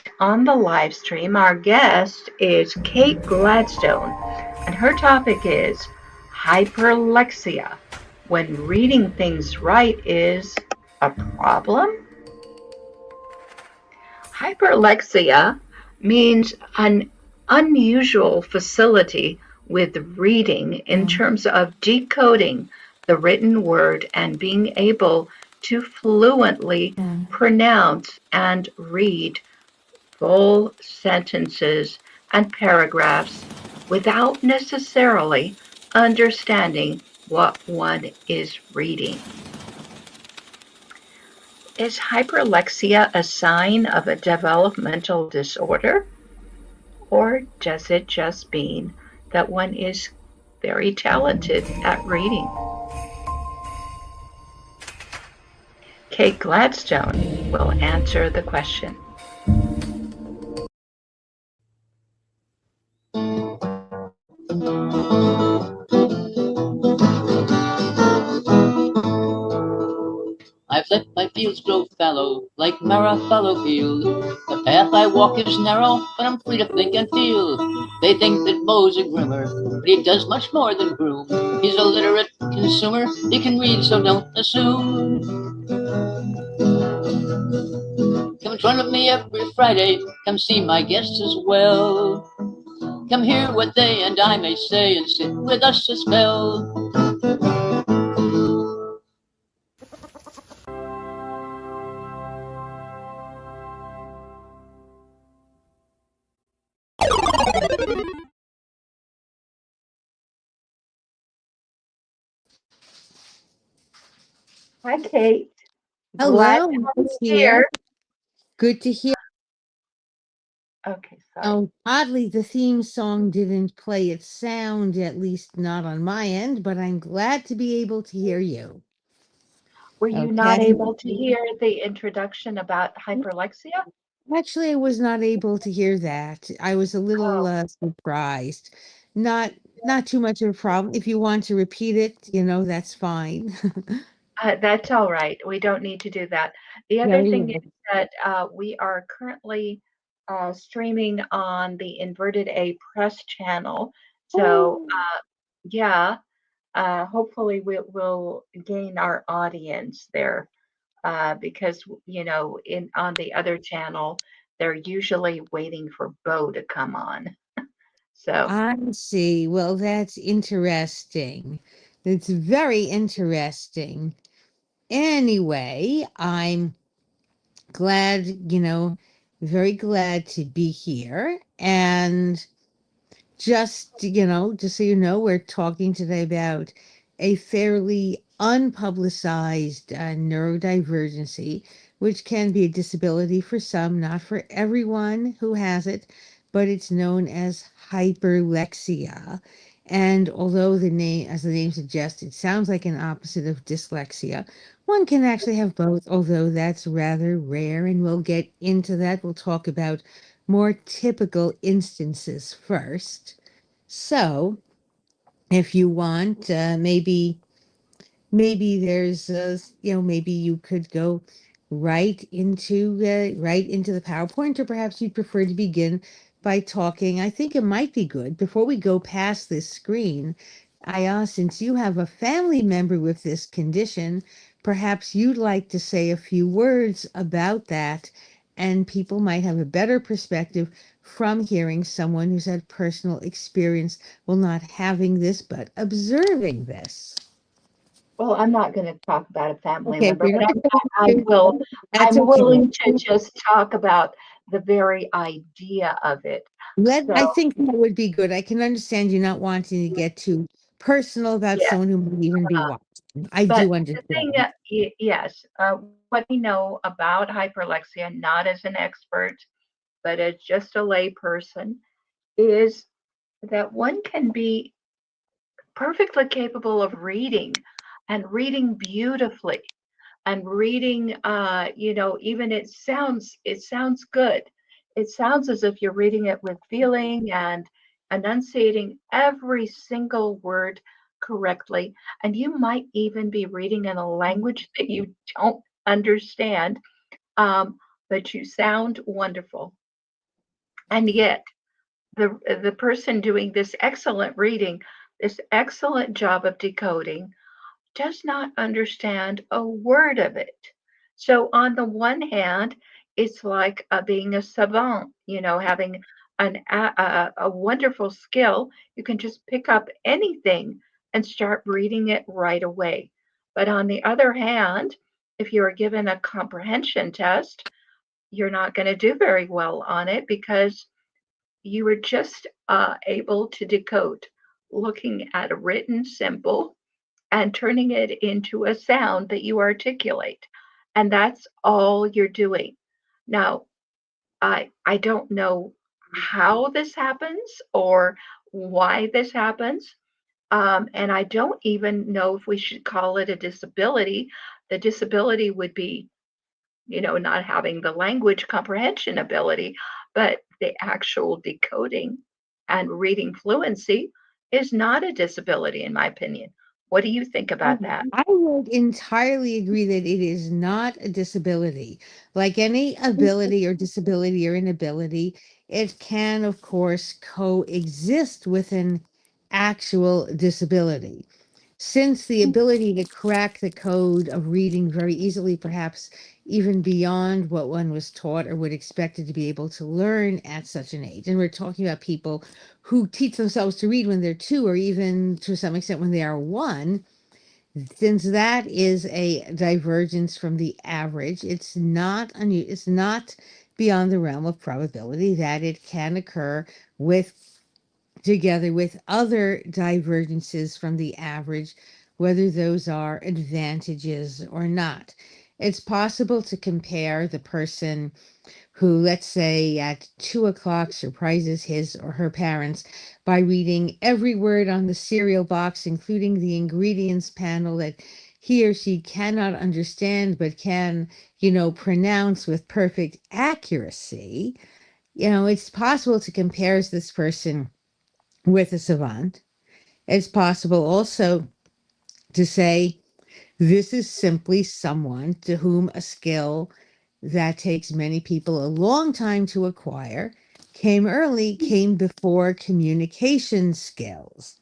Tonight on the live stream, our guest is Kate Gladstone, and her topic is hyperlexia, when reading things right is a problem. Hyperlexia means an unusual facility with reading in terms of decoding the written word and being able to fluently pronounce and read full sentences and paragraphs without necessarily understanding what one is reading. Is hyperlexia a sign of a developmental disorder? Or does it just mean that one is very talented at reading? Kate Gladstone will answer the question. I've let my fields grow fallow, like Mara fallow field. The path I walk is narrow, but I'm free to think and feel. They think that Mo's a groomer, but he does much more than groom. He's a literate consumer, he can read, so don't assume. Come join with me every Friday, come see my guests as well. Come hear what they and I may say and sit with us a spell. Hi, Kate. Hello, here. Good to hear. Okay, sorry. Oh, oddly, the theme song didn't play its sound, at least not on my end, but I'm glad to be able to hear you. Were you not able to hear the introduction about hyperlexia? Actually, I was not able to hear that. I was a little surprised. Not too much of a problem. If you want to repeat it, that's fine. That's all right. We don't need to do that. The other thing is that we are currently streaming on the Inverted A Press channel. So, yeah, hopefully we'll gain our audience there because, on the other channel, they're usually waiting for Bo to come on. So I see. Well, that's interesting. It's very interesting. Anyway, I'm glad, very glad to be here. And just so you know, we're talking today about a fairly unpublicized neurodivergency, which can be a disability for some, not for everyone who has it, but it's known as hyperlexia. And although as the name suggests, it sounds like an opposite of dyslexia, one can actually have both, although that's rather rare, and we'll get into that. We'll talk about more typical instances first. So, if you want, maybe there's, maybe you could go right into the PowerPoint, or perhaps you'd prefer to begin by talking. I think it might be good before we go past this screen. Since you have a family member with this condition, perhaps you'd like to say a few words about that, and people might have a better perspective from hearing someone who's had personal experience, well, not having this, but observing this. well, I'm not going to talk about a family Okay, member, but I'm willing to just talk about the very idea of it. I think that would be good. I can understand you not wanting to get too personal about someone who might even be watching. I do understand. Yes, what we know about hyperlexia, not as an expert, but as just a lay person, is that one can be perfectly capable of reading and reading beautifully and reading, even it sounds good. It sounds as if you're reading it with feeling and enunciating every single word correctly. And you might even be reading in a language that you don't understand, but you sound wonderful. And yet the person doing this excellent reading, this excellent job of decoding, does not understand a word of it. So on the one hand, it's like being a savant, having a wonderful skill. You can just pick up anything and start reading it right away. But on the other hand, if you are given a comprehension test, you're not going to do very well on it because you were just able to decode looking at a written symbol and turning it into a sound that you articulate. And that's all you're doing. Now, I don't know how this happens or why this happens. And I don't even know if we should call it a disability. The disability would be, not having the language comprehension ability, but the actual decoding and reading fluency is not a disability, in my opinion. What do you think about that? I would entirely agree that it is not a disability. Like any ability or disability or inability, it can, of course, coexist with an actual disability. Since the ability to crack the code of reading very easily, perhaps even beyond what one was taught or would expected to be able to learn at such an age. And we're talking about people who teach themselves to read when they're 2 or even to some extent when they are 1. Since that is a divergence from the average, it's not beyond the realm of probability that it can occur together with other divergences from the average, whether those are advantages or not. It's possible to compare the person who, let's say, at 2 o'clock surprises his or her parents by reading every word on the cereal box, including the ingredients panel that he or she cannot understand but can, pronounce with perfect accuracy. It's possible to compare this person with a savant. It's possible also to say this is simply someone to whom a skill that takes many people a long time to acquire came before communication skills.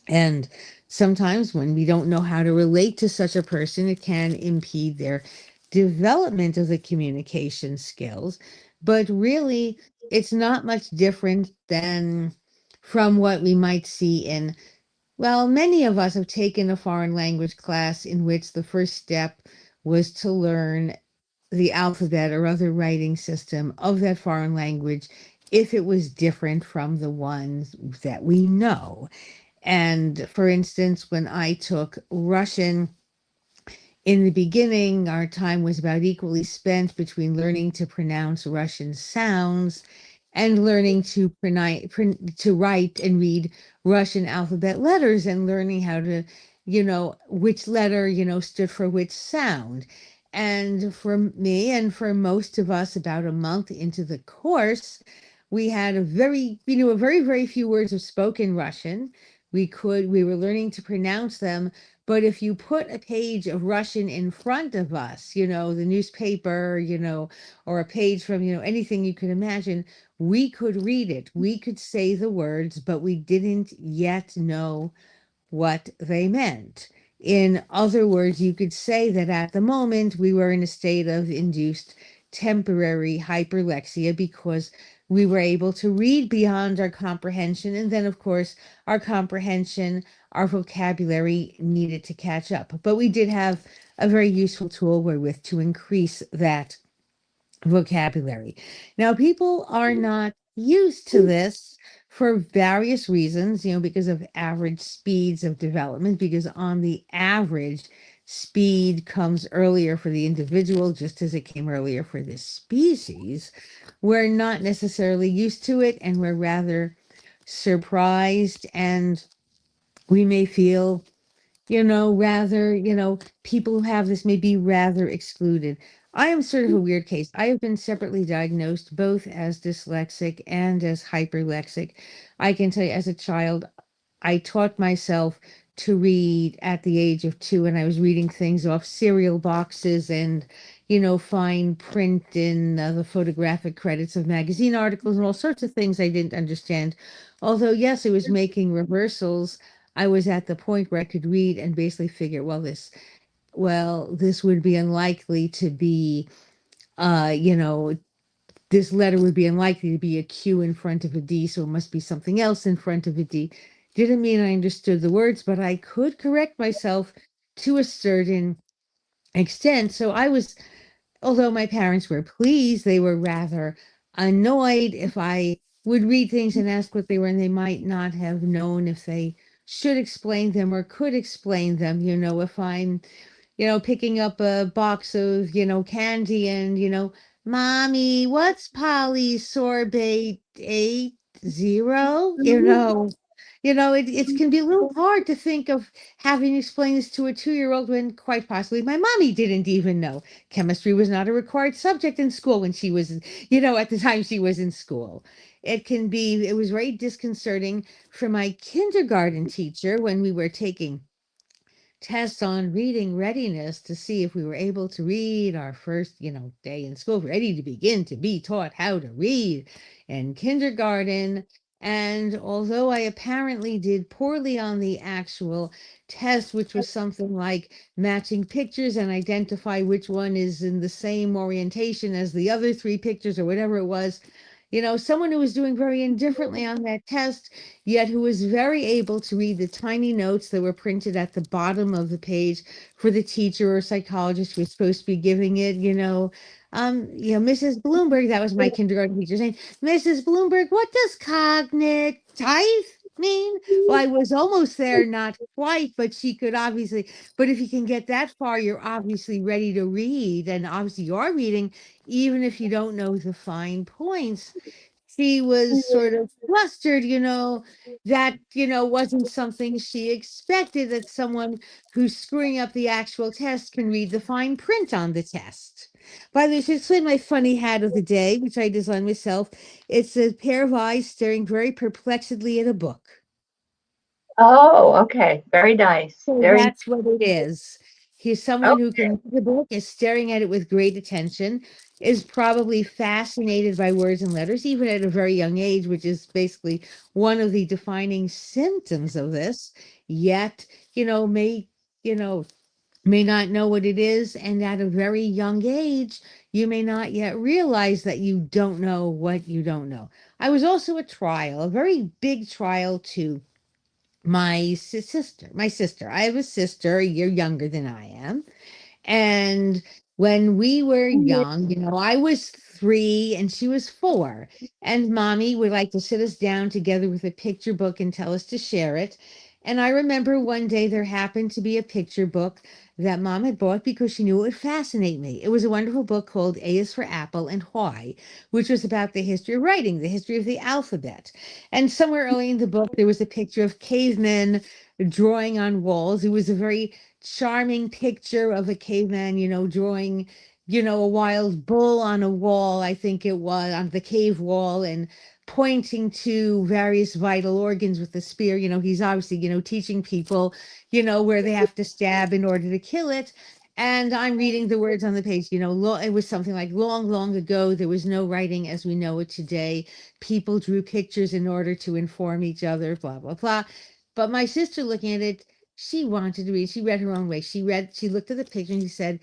And sometimes when we don't know how to relate to such a person, it can impede their development of the communication skills. But really, it's not much different than from what we might see in, well, many of us have taken a foreign language class in which the first step was to learn the alphabet or other writing system of that foreign language if it was different from the ones that we know. And for instance, when I took Russian, in the beginning, our time was about equally spent between learning to pronounce Russian sounds and learning to write and read Russian alphabet letters and learning how to, which letter, stood for which sound. And for me and for most of us, about a month into the course, we had a very, very few words of spoken Russian. We were learning to pronounce them, but if you put a page of Russian in front of us, the newspaper, or a page from, anything you could imagine, we could read it. We could say the words, but we didn't yet know what they meant. In other words, you could say that at the moment we were in a state of induced temporary hyperlexia because we were able to read beyond our comprehension. And then, of course, our comprehension, our vocabulary needed to catch up. But we did have a very useful tool wherewith to increase that vocabulary. Now, people are not used to this for various reasons, because of average speeds of development, because on the average, speed comes earlier for the individual, just as it came earlier for the species. We're not necessarily used to it, and we're rather surprised, and we may feel rather, people who have this may be rather excluded. I am sort of a weird case. I have been separately diagnosed both as dyslexic and as hyperlexic. I can tell you, as a child, I taught myself to read at the age of 2, and I was reading things off cereal boxes and, fine print in the photographic credits of magazine articles and all sorts of things I didn't understand. Although, yes, I was making reversals. I was at the point where I could read and basically figure, this would be unlikely to be, this letter would be unlikely to be a Q in front of a D, so it must be something else in front of a D. Didn't mean I understood the words, but I could correct myself to a certain extent. So I was, although my parents were pleased, they were rather annoyed if I would read things and ask what they were, and they might not have known if they should explain them or could explain them. If I'm picking up a box of, candy and, Mommy, what's polysorbate 80? It can be a little hard to think of having to explain this to a 2-year-old when quite possibly my mommy didn't even know. Chemistry was not a required subject in school when she was, at the time she was in school. It was very disconcerting for my kindergarten teacher when we were taking tests on reading readiness to see if we were able to read our first, day in school, ready to begin to be taught how to read in kindergarten. And although I apparently did poorly on the actual test, which was something like matching pictures and identify which one is in the same orientation as the other 3 pictures or whatever it was, someone who was doing very indifferently on that test, yet who was very able to read the tiny notes that were printed at the bottom of the page for the teacher or psychologist who was supposed to be giving it, Mrs. Bloomberg, that was my kindergarten teacher saying, Mrs. Bloomberg, what does cognitive mean? Well, I was almost there, not quite, but she could obviously, but if you can get that far, you're obviously ready to read, and obviously you are reading, even if you don't know the fine points. She was sort of flustered, that, wasn't something she expected, that someone who's screwing up the actual test can read the fine print on the test. By the way, I should explain my funny hat of the day, which I designed myself. It's a pair of eyes staring very perplexedly at a book. Oh, okay. Very nice. So Very that's what it is. He's someone who can read the book, is staring at it with great attention, is probably fascinated by words and letters, even at a very young age, which is basically one of the defining symptoms of this, yet, you know, may not know what it is. And at a very young age, you may not yet realize that you don't know what you don't know. I was also a trial, a very big trial to my sister. I have a sister a year younger than I am. And when we were young, I was 3 and she was 4. And mommy would like to sit us down together with a picture book and tell us to share it. And I remember one day there happened to be a picture book that mom had bought because she knew it would fascinate me. It was a wonderful book called A is for Apple and Why, which was about the history of writing, the history of the alphabet. And somewhere early in the book, there was a picture of cavemen drawing on walls. It was a very charming picture of a caveman, drawing, a wild bull on a wall, I think it was, on the cave wall, and pointing to various vital organs with the spear. He's obviously, teaching people, where they have to stab in order to kill it. And I'm reading the words on the page, it was something like long, long ago, there was no writing as we know it today. People drew pictures in order to inform each other, blah, blah, blah. But my sister looking at it, she wanted to read. She read her own way. She looked at the picture and she said,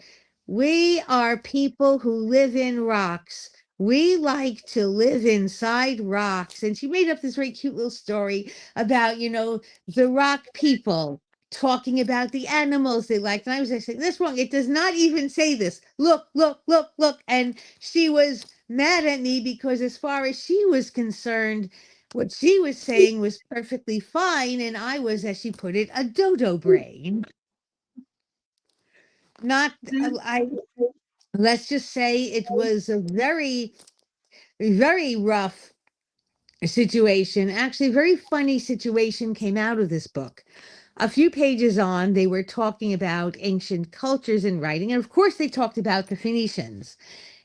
we are people who live in rocks. We like to live inside rocks. And she made up this very cute little story about, the rock people talking about the animals they liked. And I was like, saying, this wrong. It does not even say this. Look, look, look, look. And she was mad at me because as far as she was concerned, what she was saying was perfectly fine, and I was, as she put it, a dodo brain. Not, let's just say it was a very, very rough situation. Actually, a very funny situation came out of this book. A few pages on, they were talking about ancient cultures in writing, and of course they talked about the Phoenicians.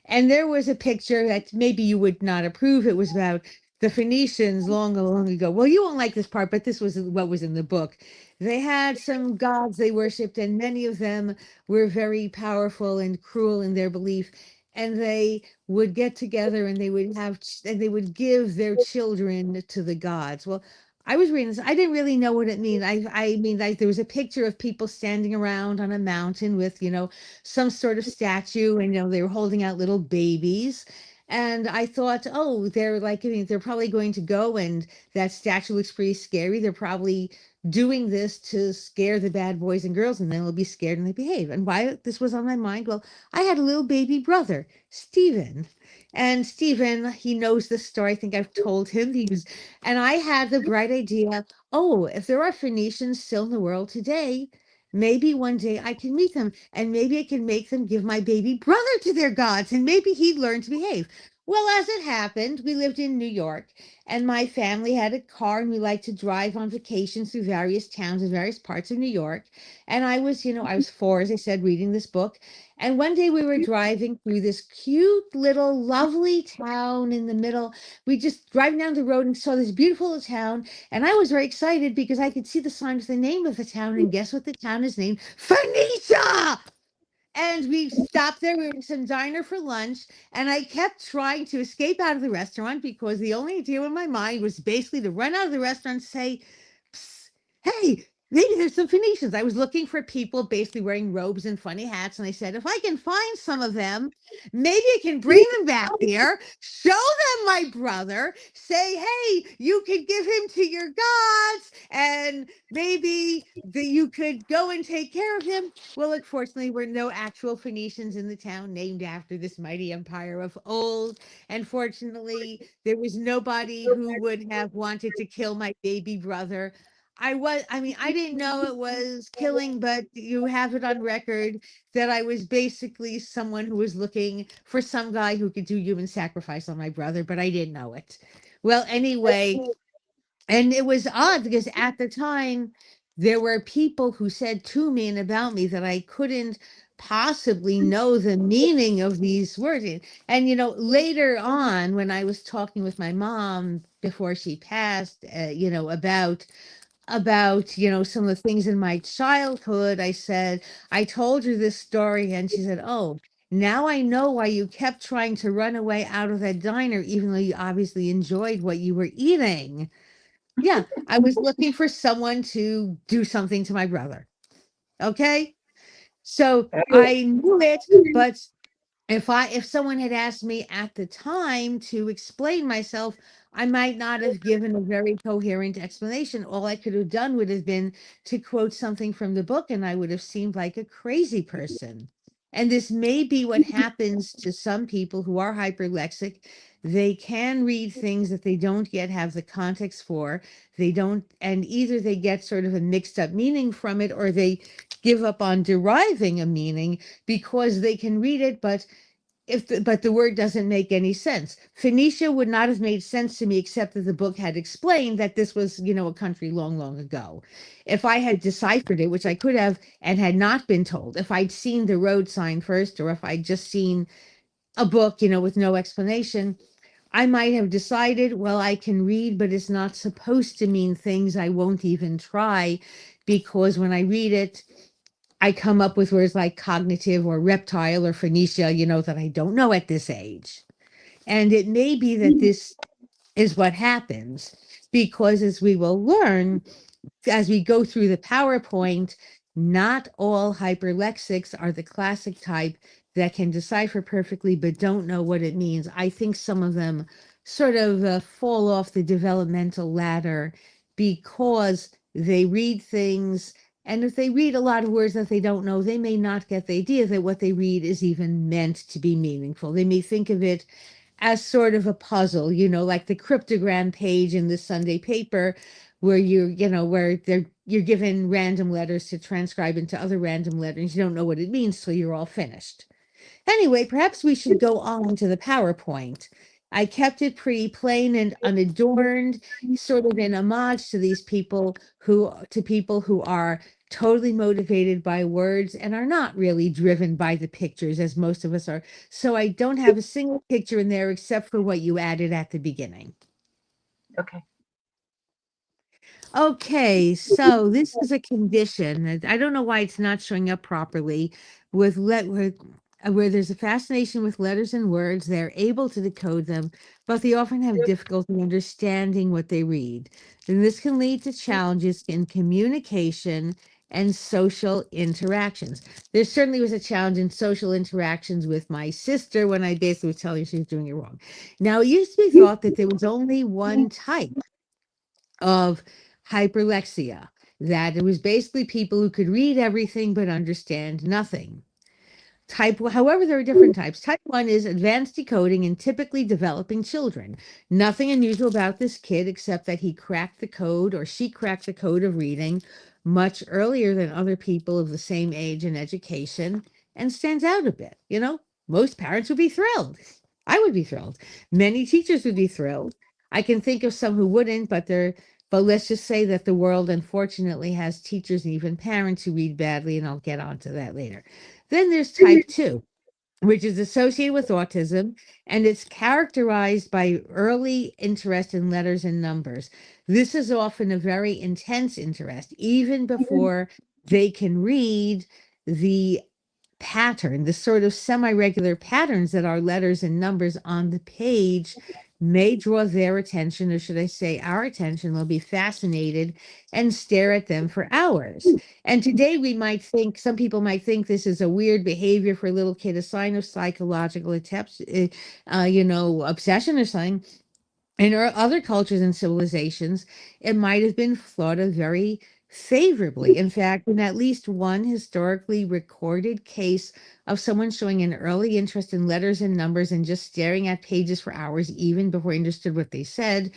And there was a picture that maybe you would not approve. It was about the Phoenicians long, long ago, well, you won't like this part, but this was what was in the book. They had some gods they worshipped, and many of them were very powerful and cruel in their belief. And they would get together and they would and they would give their children to the gods. Well, I was reading this. I didn't really know what it means. I mean, like there was a picture of people standing around on a mountain with, some sort of statue, and they were holding out little babies. And I thought, oh, they're like, I mean, they're probably going to go, and that statue looks pretty scary. They're probably doing this to scare the bad boys and girls, and then they'll be scared and they behave. And why this was on my mind? Well, I had a little baby brother, Stephen. And Stephen, he knows this story. I think I've told him. And I had the bright idea, oh, if there are Phoenicians still in the world today, maybe one day I can meet them, and maybe I can make them give my baby brother to their gods, and maybe he'd learn to behave. Well, as it happened, we lived in New York, and my family had a car, and we liked to drive on vacations through various towns and various parts of New York. And I was 4, as I said, reading this book. And one day we were driving through this cute little lovely town in the middle. We just driving down the road and saw this beautiful little town. And I was very excited because I could see the sign with the name of the town. And guess what the town is named? Phoenicia! And we stopped there. We were in some diner for lunch. And I kept trying to escape out of the restaurant because the only idea in my mind was basically to run out of the restaurant and say, "Psst, hey, maybe there's some Phoenicians." I was looking for people basically wearing robes and funny hats. And I said, if I can find some of them, maybe I can bring them back here, show them my brother, say, hey, you could give him to your gods, and maybe you could go and take care of him. Well, unfortunately, there were no actual Phoenicians in the town named after this mighty empire of old. And fortunately, there was nobody who would have wanted to kill my baby brother. I didn't know it was killing, but you have it on record that I was basically someone who was looking for some guy who could do human sacrifice on my brother, but I didn't know it. Well, anyway, and it was odd because at the time, there were people who said to me and about me that I couldn't possibly know the meaning of these words. And, later on, when I was talking with my mom before she passed, about some of the things in my childhood, I told her this story, and she said, oh, now I know why you kept trying to run away out of that diner, even though you obviously enjoyed what you were eating. Yeah, I was looking for someone to do something to my brother. Okay, so I knew it, but if someone had asked me at the time to explain myself, I might not have given a very coherent explanation. All I could have done would have been to quote something from the book, and I would have seemed like a crazy person. And this may be what happens to some people who are hyperlexic. They can read things that they don't yet have the context for. They don't, and either they get sort of a mixed up meaning from it, or they give up on deriving a meaning because they can read it, but but the word doesn't make any sense. Phoenicia would not have made sense to me, except that the book had explained that this was, a country long, long ago. If I had deciphered it, which I could have, and had not been told, if I'd seen the road sign first, or if I'd just seen a book, with no explanation, I might have decided, well, I can read, but it's not supposed to mean things. I won't even try, because when I read it, I come up with words like cognitive or reptile or Phoenicia, that I don't know at this age. And it may be that this is what happens, because as we will learn, as we go through the PowerPoint, not all hyperlexics are the classic type that can decipher perfectly but don't know what it means. I think some of them sort of fall off the developmental ladder because they read things, and if they read a lot of words that they don't know, they may not get the idea that what they read is even meant to be meaningful. They may think of it as sort of a puzzle, like the cryptogram page in the Sunday paper, where you're given random letters to transcribe into other random letters. You don't know what it means till you're all finished. Anyway, perhaps we should go on to the PowerPoint. I kept it pretty plain and unadorned, sort of in homage to people who are totally motivated by words and are not really driven by the pictures, as most of us are. So I don't have a single picture in there except for what you added at the beginning. Okay. Okay, so this is a condition. I don't know why it's not showing up properly where there's a fascination with letters and words. They're able to decode them, but they often have difficulty understanding what they read. And this can lead to challenges in communication and social interactions. There certainly was a challenge in social interactions with my sister when I basically was telling her she was doing it wrong. Now, it used to be thought that there was only one type of hyperlexia, that it was basically people who could read everything but understand nothing. However, there are different types. Type 1 is advanced decoding in typically developing children. Nothing unusual about this kid except that he cracked the code or she cracked the code of reading much earlier than other people of the same age and education and stands out a bit. Most parents would be thrilled. I would be thrilled. Many teachers would be thrilled. I can think of some who wouldn't, but let's just say that the world unfortunately has teachers and even parents who read badly, and I'll get onto that later. Then there's type 2, which is associated with autism, and it's characterized by early interest in letters and numbers. This is often a very intense interest, even before they can read the pattern, the sort of semi-regular patterns that are letters and numbers on the page may draw their attention, or should I say our attention. They'll be fascinated and stare at them for hours. And today some people might think this is a weird behavior for a little kid, a sign of psychological obsession or something. In other cultures and civilizations, it might have been thought of very favorably. In fact, in at least one historically recorded case of someone showing an early interest in letters and numbers and just staring at pages for hours, even before he understood what they said,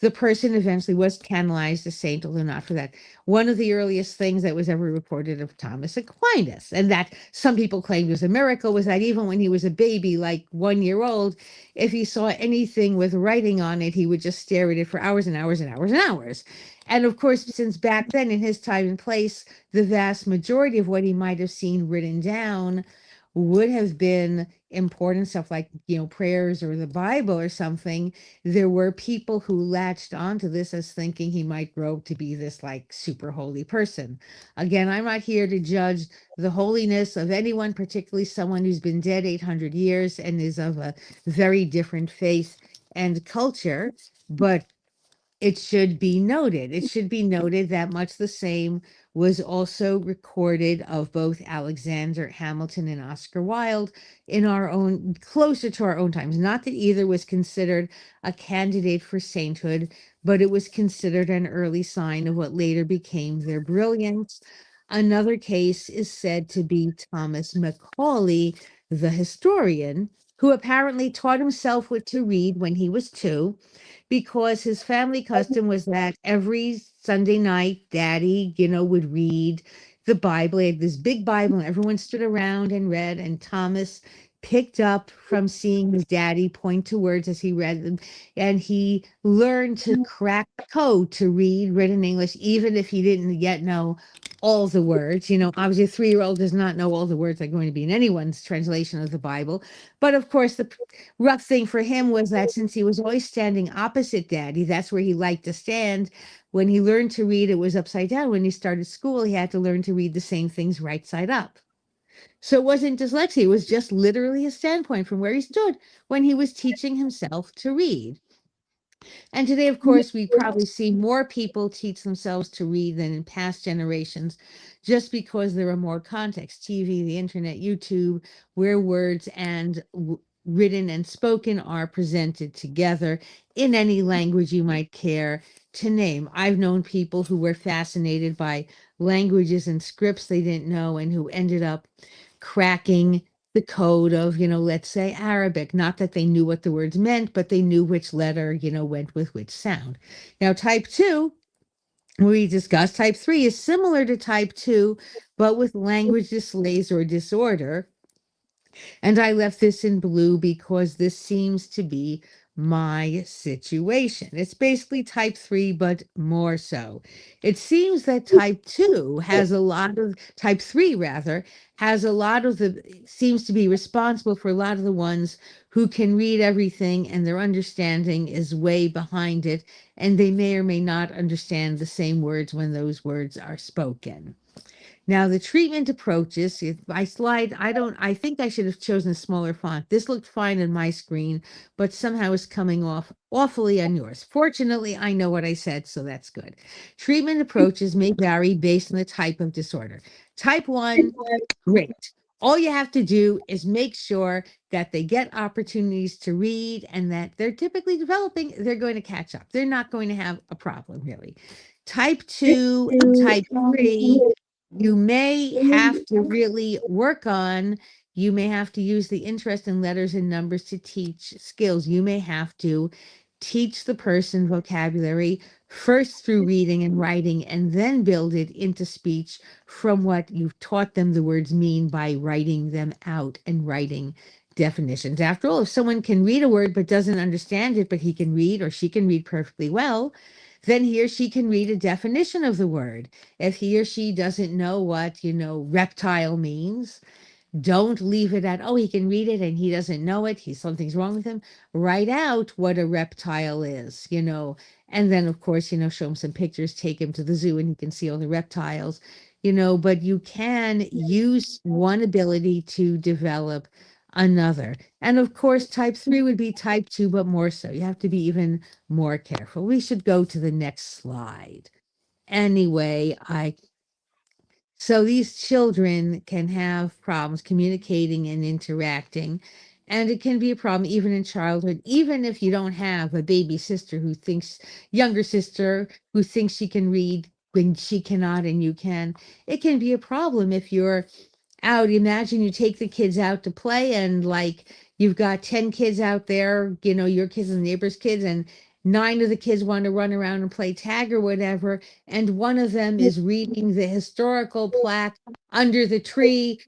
the person eventually was canonized a saint, although not for that. One of the earliest things that was ever reported of Thomas Aquinas, and that some people claimed was a miracle, was that even when he was a baby, like 1 year old, if he saw anything with writing on it, he would just stare at it for hours and hours and hours and hours. And of course, since back then, in his time and place, the vast majority of what he might have seen written down would have been important stuff like, prayers or the Bible or something. There were people who latched onto this as thinking he might grow to be this like super holy person. Again, I'm not here to judge the holiness of anyone, particularly someone who's been dead 800 years and is of a very different faith and culture, but it should be noted. It should be noted that much the same was also recorded of both Alexander Hamilton and Oscar Wilde closer to our own times. Not that either was considered a candidate for sainthood, but it was considered an early sign of what later became their brilliance. Another case is said to be Thomas Macaulay, the historian, who apparently taught himself what to read when he was 2, because his family custom was that every Sunday night, Daddy, would read the Bible. He had this big Bible, and everyone stood around and read. And Thomas picked up from seeing his daddy point to words as he read them, and he learned to crack the code to read written English, even if he didn't yet know all the words. Obviously, a 3-year-old does not know all the words that are going to be in anyone's translation of the Bible. But of course, the rough thing for him was that since he was always standing opposite Daddy, that's where he liked to stand. When he learned to read, it was upside down. When he started school, he had to learn to read the same things right side up. So it wasn't dyslexia, it was just literally his standpoint from where he stood when he was teaching himself to read. And today, of course, we probably see more people teach themselves to read than in past generations, just because there are more contexts: TV, the internet, YouTube, where words and written and spoken are presented together in any language you might care to name. I've known people who were fascinated by languages and scripts they didn't know and who ended up cracking the code of, let's say Arabic. Not that they knew what the words meant, but they knew which letter, went with which sound. Now, type 2, we discussed, type 3 is similar to type 2, but with language delays or disorder. And I left this in blue because this seems to be my situation. It's basically type 3, but more so. It seems that type 2 has a lot of, type 3 rather, has a lot of the, seems to be responsible for a lot of the ones who can read everything and their understanding is way behind it. And they may or may not understand the same words when those words are spoken. Now, the treatment approaches, if my slide, I think I should have chosen a smaller font. This looked fine on my screen, but somehow is coming off awfully on yours. Fortunately, I know what I said, so that's good. Treatment approaches may vary based on the type of disorder. Type 1, great. All you have to do is make sure that they get opportunities to read and that they're typically developing, they're going to catch up. They're not going to have a problem, really. Type 2 and type 3, you may have to really work on, you may have to use the interest in letters and numbers to teach skills. You may have to teach the person vocabulary first through reading and writing, and then build it into speech from what you've taught them the words mean by writing them out and writing definitions. After all, if someone can read a word but doesn't understand it, but he can read or she can read perfectly well, then he or she can read a definition of the word. If he or she doesn't know what, reptile means, don't leave it at, oh, he can read it and he doesn't know it. Something's wrong with him. Write out what a reptile is, and then of course, show him some pictures, take him to the zoo and he can see all the reptiles, but you can use one ability to develop another. And of course, type 3 would be type 2, but more so. You have to be even more careful. We should go to the next slide. Anyway, so these children can have problems communicating and interacting, and it can be a problem even in childhood, even if you don't have a baby sister younger sister who thinks she can read when she cannot and you can. It can be a problem if you're out. Imagine you take the kids out to play and you've got 10 kids out there, your kids and the neighbors' kids, and 9 of the kids want to run around and play tag or whatever, and one of them is reading the historical plaque under the tree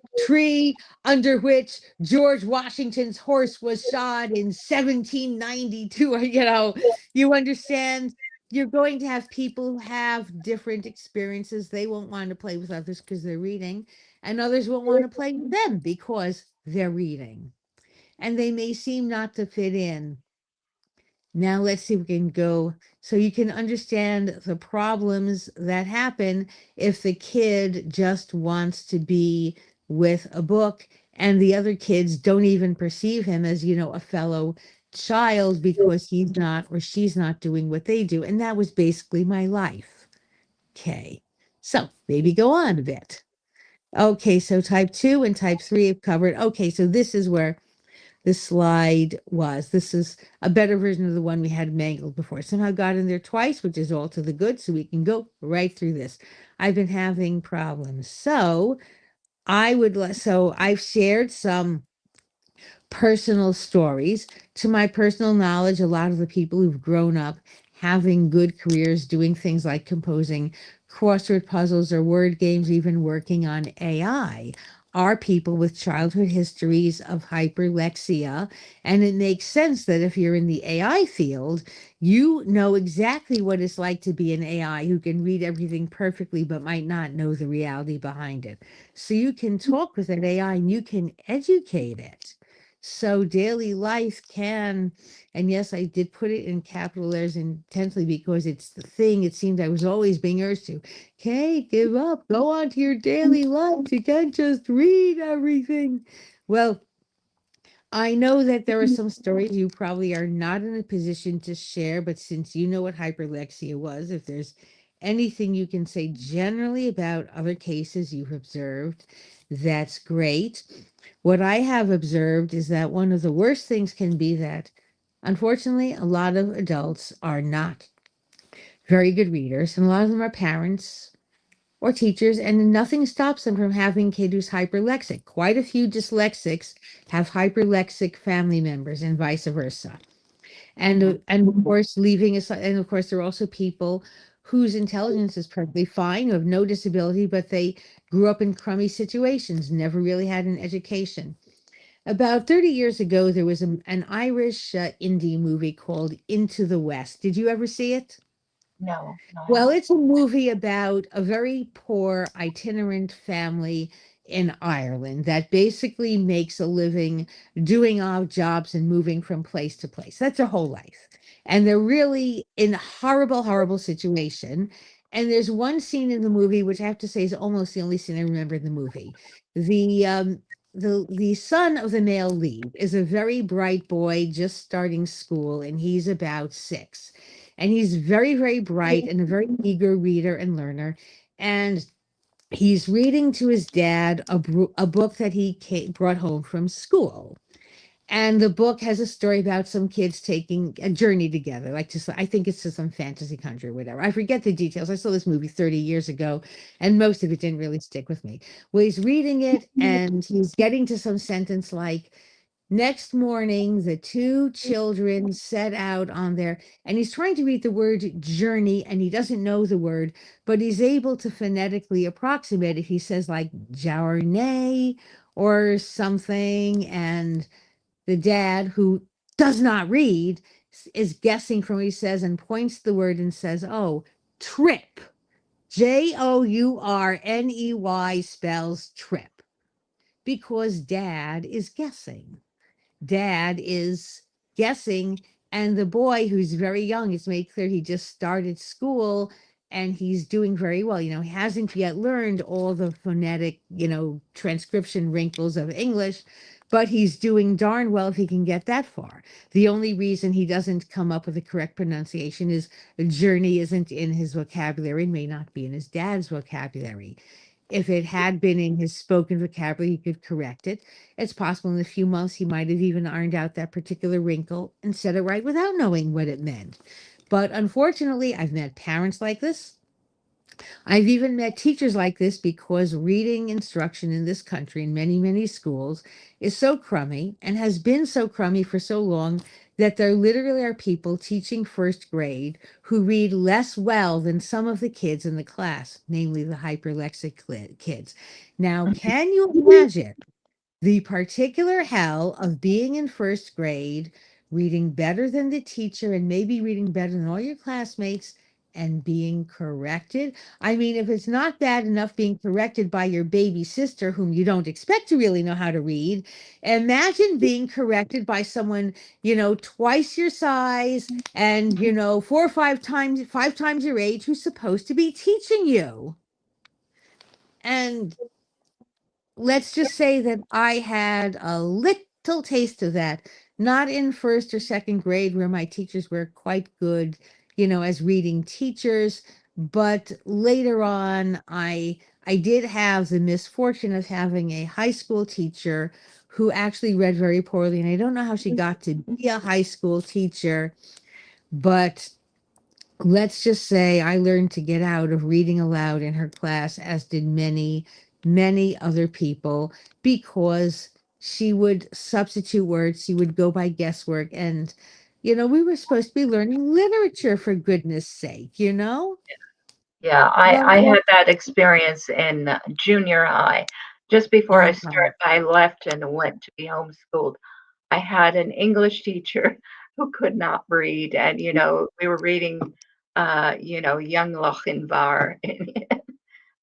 under which George Washington's horse was shod in 1792. You understand, you're going to have people who have different experiences. They won't want to play with others because they're reading, and others won't want to play with them because they're reading. And they may seem not to fit in. Now let's see if we can go so you can understand the problems that happen if the kid just wants to be with a book and the other kids don't even perceive him as, a fellow child because he's not or she's not doing what they do. And that was basically my life. Okay, so maybe go on a bit. Okay, so type 2 and type 3 have covered. Okay, so this is where this slide was. This is a better version of the one we had mangled before. Somehow got in there twice, which is all to the good, so we can go right through this. I've been having problems. So I've shared some personal stories. To my personal knowledge, a lot of the people who've grown up having good careers doing things like composing crossword puzzles or word games, even working on AI, are people with childhood histories of hyperlexia. And it makes sense that if you're in the AI field, you know exactly what it's like to be an AI who can read everything perfectly but might not know the reality behind it. So you can talk with an AI and you can educate it. So daily life can, and yes, I did put it in capital letters intentionally because it's the thing it seemed I was always being urged to. Kate, give up, go on to your daily life. You can't just read everything. Well, I know that there are some stories you probably are not in a position to share, but since you know what hyperlexia was, if there's anything you can say generally about other cases you've observed, that's great. What I have observed is that one of the worst things can be that, unfortunately, a lot of adults are not very good readers, and a lot of them are parents or teachers, and nothing stops them from having a kid who's hyperlexic. Quite a few dyslexics have hyperlexic family members and vice versa. And of course, leaving aside, and of course, there are also people whose intelligence is perfectly fine, who have no disability, but they grew up in crummy situations, never really had an education. About 30 years ago, there was an Irish indie movie called Into the West. Did you ever see it? No, no, I Well, haven't. it's a movie about a very poor itinerant family in Ireland that basically makes a living doing odd jobs and moving from place to place. That's their whole life. And they're really in a horrible, horrible situation. And there's one scene in the movie, which I have to say is almost the only scene I remember in the movie. The son of the male lead is a very bright boy just starting school, and he's about 6, and he's very, very bright and a very eager reader and learner. And he's reading to his dad a book that he brought home from school. And the book has a story about some kids taking a journey together, like I think it's to some fantasy country or whatever. I forget the details. I saw this movie 30 years ago, and most of it didn't really stick with me. Well, he's reading it, and he's getting to some sentence like, next morning, the two children set out on their, and he's trying to read the word journey, and he doesn't know the word, but he's able to phonetically approximate it. He says like journey or something, and the dad, who does not read, is guessing from what he says and points the word and says, oh, trip. Journey spells trip, because dad is guessing. Dad is guessing, and the boy, who's very young, is made clear he just started school and he's doing very well. He hasn't yet learned all the phonetic, transcription wrinkles of English, but he's doing darn well if he can get that far. The only reason he doesn't come up with the correct pronunciation is journey isn't in his vocabulary and may not be in his dad's vocabulary. If it had been in his spoken vocabulary, he could correct it. It's possible in a few months he might have even ironed out that particular wrinkle and said it right without knowing what it meant. But unfortunately, I've met parents like this. I've even met teachers like this, because reading instruction in this country in many, many schools is so crummy and has been so crummy for so long that there literally are people teaching first grade who read less well than some of the kids in the class, namely the hyperlexic kids. Now, can you imagine the particular hell of being in first grade, reading better than the teacher and maybe reading better than all your classmates, and being corrected? I mean, if it's not bad enough being corrected by your baby sister, whom you don't expect to really know how to read, imagine being corrected by someone, twice your size and, 5 times your age, who's supposed to be teaching you. And let's just say that I had a little taste of that, not in first or second grade, where my teachers were quite good, as reading teachers, but later on, I did have the misfortune of having a high school teacher who actually read very poorly, and I don't know how she got to be a high school teacher, but let's just say I learned to get out of reading aloud in her class, as did many, many other people, because she would substitute words. She would go by guesswork. And, we were supposed to be learning literature, for goodness sake. Yeah, Well, I had that experience in junior high. Just before I left and went to be homeschooled. I had an English teacher who could not read, and we were reading, Young Lochinvar,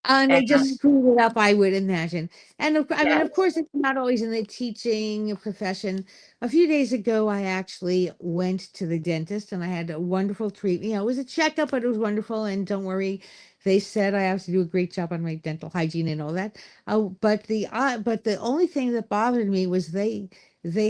and they and just screwed it up, I would imagine. And I mean, of yes, course, it's not always in the teaching profession. A few days ago, I actually went to the dentist, and I had a wonderful treatment. It was a checkup, but it was wonderful. And don't worry, they said I have to do a great job on my dental hygiene and all that. But the only thing that bothered me was they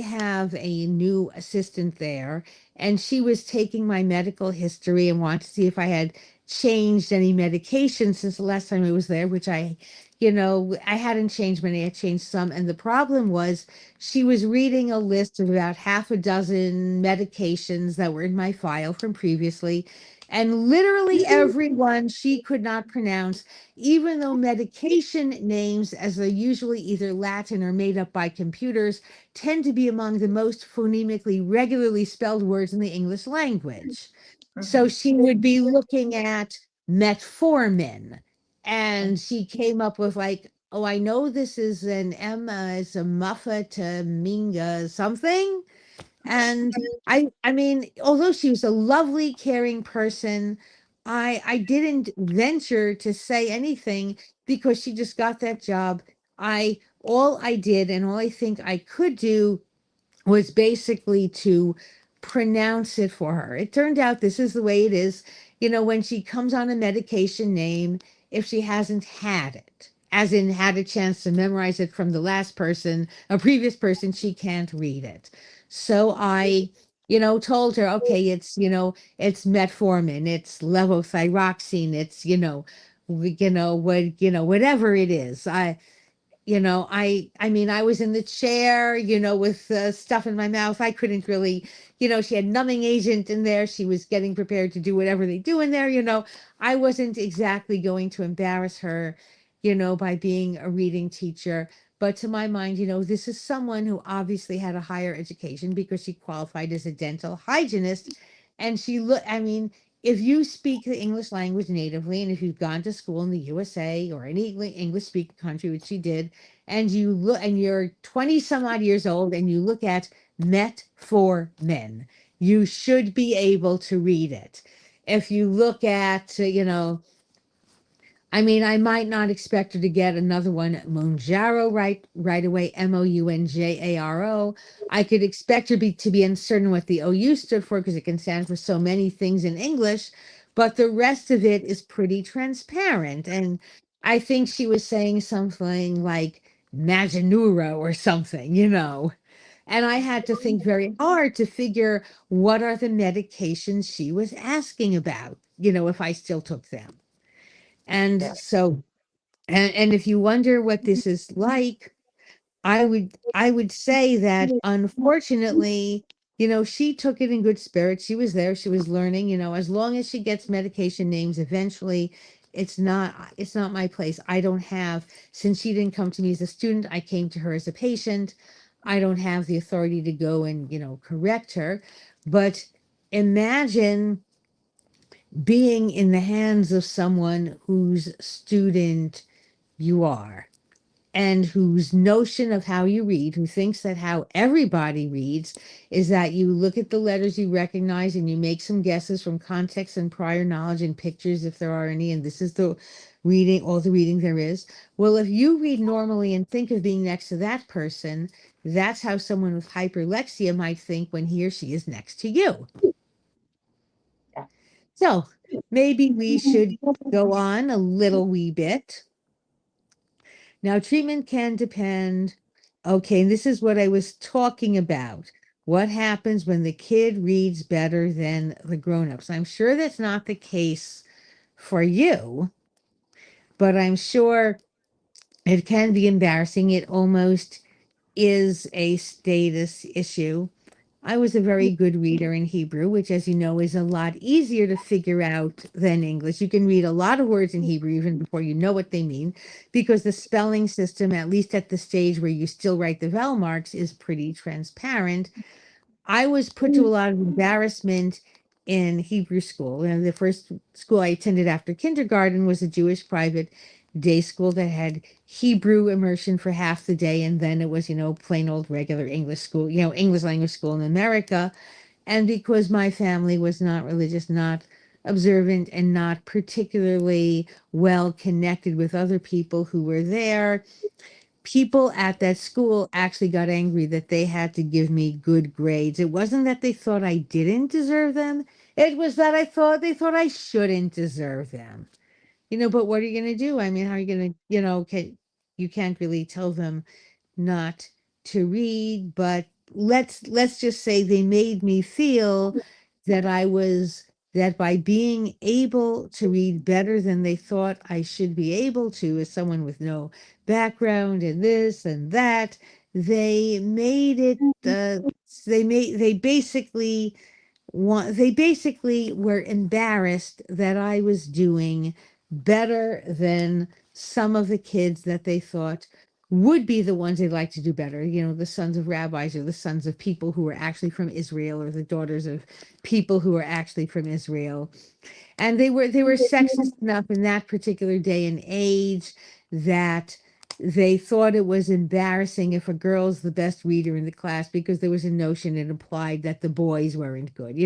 have a new assistant there, and she was taking my medical history and wanted to see if I had changed any medication since the last time I was there, which I hadn't changed many, I changed some. And the problem was, she was reading a list of about half a dozen medications that were in my file from previously. And literally everyone she could not pronounce, even though medication names, as they're usually either Latin or made up by computers, tend to be among the most phonemically regularly spelled words in the English language. So she would be looking at metformin, and she came up with like oh, I know this is an Emma, it's a Muffa to Minga something. And I mean, although she was a lovely, caring person, I didn't venture to say anything because she just got that job. All I did and all I think I could do was basically to pronounce it for her. It turned out this is the way it is. You know, when she comes on a medication name, if she hasn't had it, as in had a chance to memorize it from the last person, a previous person, she can't read it. So I, told her, okay, it's, it's metformin, it's levothyroxine, it's, whatever it is. I mean, I was in the chair, with stuff in my mouth. I couldn't really, she had numbing agent in there. She was getting prepared to do whatever they do in there. I wasn't exactly going to embarrass her, by being a reading teacher. But to my mind, this is someone who obviously had a higher education because she qualified as a dental hygienist. And I mean, if you speak the English language natively, and if you've gone to school in the USA or any English speaking country, which she did, and you're 20 some odd years old and you look at Met for Men, you should be able to read it. If you look at, I mean, I might not expect her to get another one, Monjaro, right away, Mounjaro. I could expect her to be uncertain what the OU stood for because it can stand for so many things in English, but the rest of it is pretty transparent. And I think she was saying something like Majanura or something, And I had to think very hard to figure what are the medications she was asking about, if I still took them. And Yeah. so, and if you wonder what this is like, I would say that unfortunately, she took it in good spirit. She was there, she was learning, as long as she gets medication names eventually, it's not my place. I don't have, since she didn't come to me as a student, I came to her as a patient. I don't have the authority to go and, correct her. But imagine being in the hands of someone whose student you are and whose notion of how you read, who thinks that how everybody reads is that you look at the letters you recognize and you make some guesses from context and prior knowledge and pictures if there are any, and this is the reading, all the reading there is. Well, if you read normally and think of being next to that person, that's how someone with hyperlexia might think when he or she is next to you. Yeah. So maybe we should go on a little wee bit. Now, treatment can depend. Okay, and this is what I was talking about. What happens when the kid reads better than the grown-ups? I'm sure that's not the case for you, but I'm sure it can be embarrassing. It almost is a status issue. I was a very good reader in Hebrew, which, as you know, is a lot easier to figure out than English. You can read a lot of words in Hebrew even before you know what they mean, because the spelling system, at least at the stage where you still write the vowel marks, is pretty transparent. I was put to a lot of embarrassment in Hebrew school. And the first school I attended after kindergarten was a Jewish private day school that had Hebrew immersion for half the day. And then it was, plain old regular English school, English language school in America. And because my family was not religious, not observant, and not particularly well connected with other people who were there, people at that school actually got angry that they had to give me good grades. It wasn't that they thought I didn't deserve them. It was that they thought I shouldn't deserve them. But what are you going to do? I mean, how are you going to, you can't really tell them not to read, but let's just say they made me feel that that by being able to read better than they thought I should be able to, as someone with no background in this and that, they made it they basically were embarrassed that I was doing better than some of the kids that they thought would be the ones they'd like to do better, the sons of rabbis or the sons of people who were actually from Israel or the daughters of people who were actually from Israel. And they were sexist enough in that particular day and age that they thought it was embarrassing if a girl's the best reader in the class because there was a notion it implied that the boys weren't good.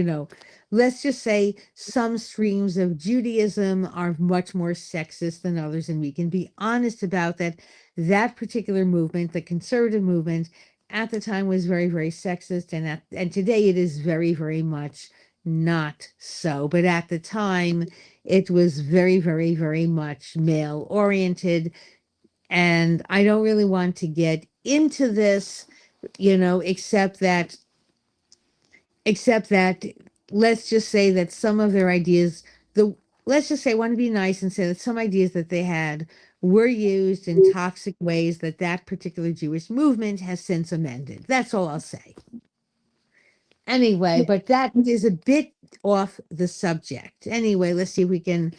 Let's just say some streams of Judaism are much more sexist than others, and we can be honest about that. That particular movement, the conservative movement, at the time was very, very sexist, and today it is very, very much not so. But at the time, it was very, very, very much male oriented. And I don't really want to get into this, except that let's just say that some of their ideas, let's just say, I want to be nice and say that some ideas that they had were used in toxic ways that particular Jewish movement has since amended. That's all I'll say. Anyway, but that is a bit off the subject. Anyway, let's see if we can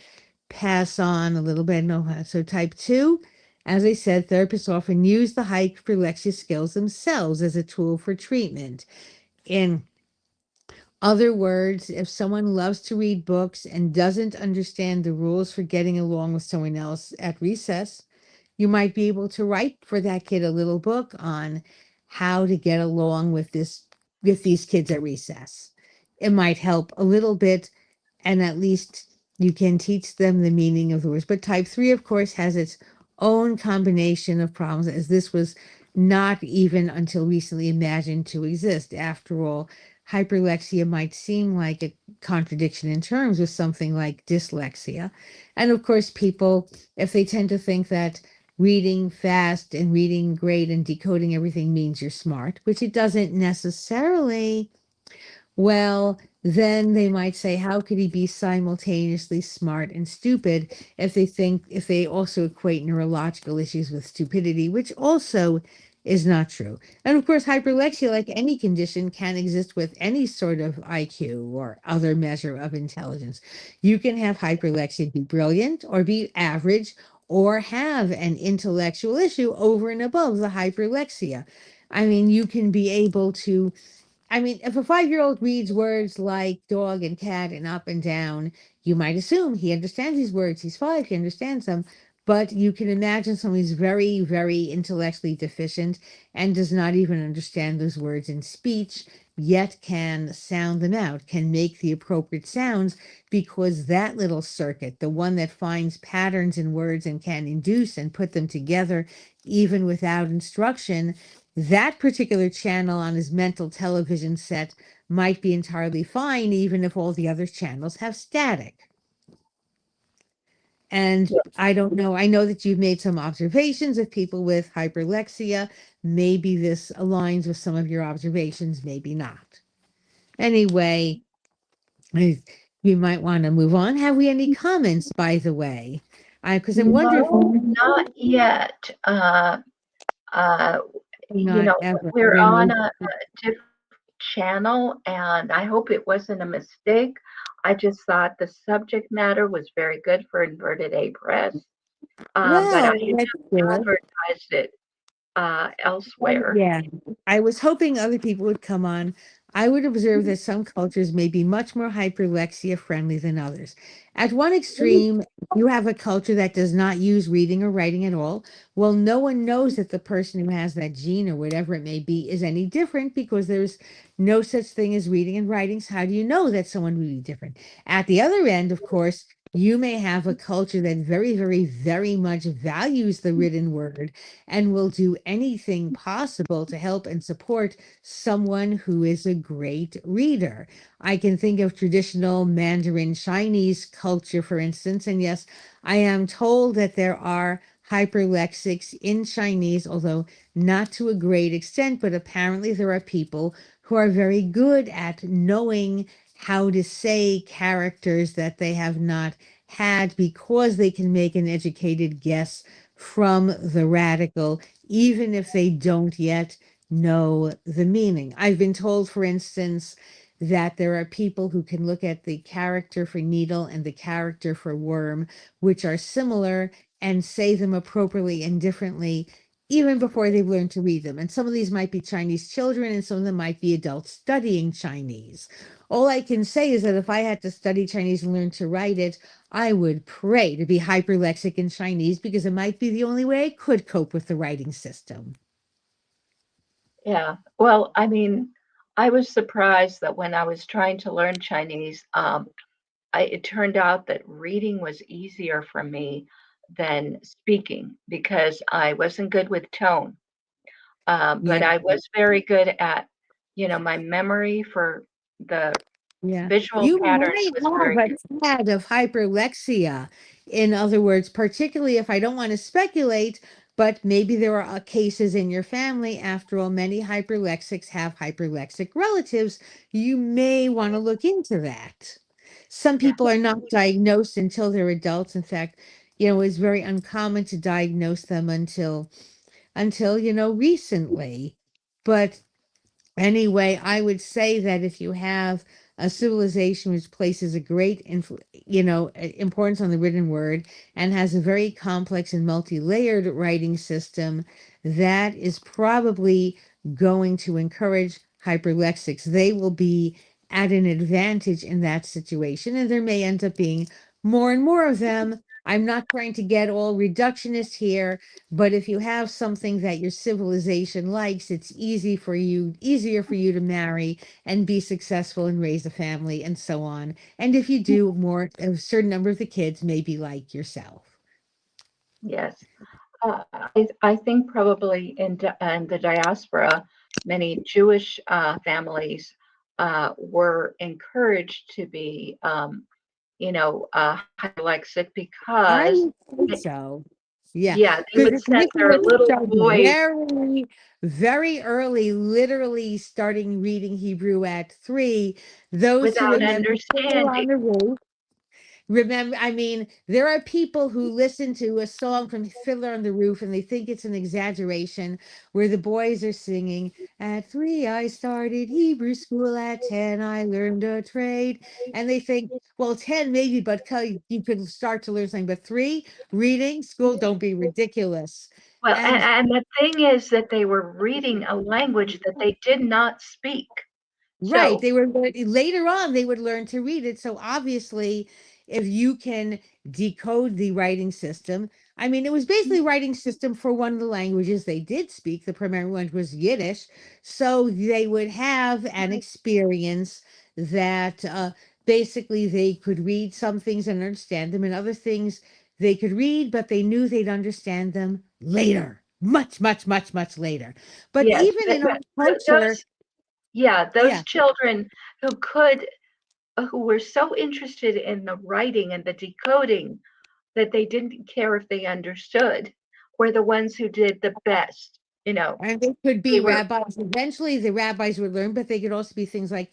pass on a little bit. No, so type 2, as I said, therapists often use the hyperlexia skills themselves as a tool for treatment. In other words, if someone loves to read books and doesn't understand the rules for getting along with someone else at recess, you might be able to write for that kid a little book on how to get along with these kids at recess. It might help a little bit, and at least you can teach them the meaning of the words. But type 3, of course, has its own combination of problems, as this was not even until recently imagined to exist. After all, hyperlexia might seem like a contradiction in terms with something like dyslexia. And of course, people, if they tend to think that reading fast and reading great and decoding everything means you're smart, which it doesn't necessarily, well, then they might say, how could he be simultaneously smart and stupid if they also equate neurological issues with stupidity, which also is not true. And of course, hyperlexia, like any condition, can exist with any sort of IQ or other measure of intelligence. You can have hyperlexia be brilliant or be average or have an intellectual issue over and above the hyperlexia. I mean, you can be able to, if a 5-year-old reads words like dog and cat and up and down, you might assume he understands these words. He's 5, he understands them. But you can imagine someone who's very, very intellectually deficient and does not even understand those words in speech, yet can sound them out, can make the appropriate sounds, because that little circuit, the one that finds patterns in words and can induce and put them together, even without instruction, that particular channel on his mental television set might be entirely fine, even if all the other channels have static. And I don't know, I know that you've made some observations of people with hyperlexia. Maybe this aligns with some of your observations, maybe not. Anyway, we might want to move on. Have we any comments, by the way? Because I'm wondering. No, not yet. We're on a different channel, and I hope it wasn't a mistake. I just thought the subject matter was very good for Inverted A Press, but I advertised it elsewhere. Yeah, I was hoping other people would come on. I would observe that some cultures may be much more hyperlexia friendly than others. At one extreme, you have a culture that does not use reading or writing at all. Well, no one knows that the person who has that gene or whatever it may be is any different, because there's no such thing as reading and writing. So how do you know that someone would be different? At the other end, of course, you may have a culture that very, very, very much values the written word and will do anything possible to help and support someone who is a great reader. I can think of traditional Mandarin Chinese culture, for instance, and yes, I am told that there are hyperlexics in Chinese, although not to a great extent, but apparently there are people who are very good at knowing how to say characters that they have not had, because they can make an educated guess from the radical, even if they don't yet know the meaning. I've been told, for instance, that there are people who can look at the character for needle and the character for worm, which are similar, and say them appropriately and differently, even before they've learned to read them. And some of these might be Chinese children, and some of them might be adults studying Chinese. All I can say is that if I had to study Chinese and learn to write it, I would pray to be hyperlexic in Chinese, because it might be the only way I could cope with the writing system. Yeah. Well, I mean, I was surprised that when I was trying to learn Chinese, it turned out that reading was easier for me than speaking because I wasn't good with tone. But Yeah. I was very good at, my memory for the Yeah. visual You patterns might was have very a good. tad of hyperlexia. In other words, particularly if I don't want to speculate, but maybe there are cases in your family. After all, many hyperlexics have hyperlexic relatives. You may want to look into that. Some Yeah. people are not diagnosed until they're adults. In fact, it's very uncommon to diagnose them until recently. But anyway, I would say that if you have a civilization which places a great importance on the written word and has a very complex and multi-layered writing system, that is probably going to encourage hyperlexics. They will be at an advantage in that situation, and there may end up being more and more of them. I'm not trying to get all reductionist here, but if you have something that your civilization likes, it's easier for you to marry and be successful and raise a family and so on. And if you do, more a certain number of the kids may be like yourself. Yes. I think probably in the diaspora, many Jewish families were encouraged to be, dyslexic I because, would think they- so. Yeah, yeah, they because would the send their curriculum little starts boys very, very early, literally starting reading Hebrew at 3. Those who without remember Fiddler understanding. on the Roof. Remember, I mean, there are people who listen to a song from Fiddler on the Roof and they think it's an exaggeration, where the boys are singing, "At 3, I started Hebrew school. At 10, I learned a trade." And they think, well, 10 maybe, but you could start to learn something. But 3, reading school, don't be ridiculous. Well, And and the thing is that they were reading a language that they did not speak. right, So, they were later on they would learn to read it. So obviously, if you can decode the writing system, I mean, it was basically writing system for one of the languages they did speak. The primary one was Yiddish, so they would have an experience that basically they could read some things and understand them, and other things they could read, but they knew they'd understand them later, much, much, much, much later. But yes, even in our culture, those, yeah, yeah. those children who could who were so interested in the writing and the decoding that they didn't care if they understood were the ones who did the best. And they could They be were, rabbis. Eventually, the rabbis would learn, but they could also be things like,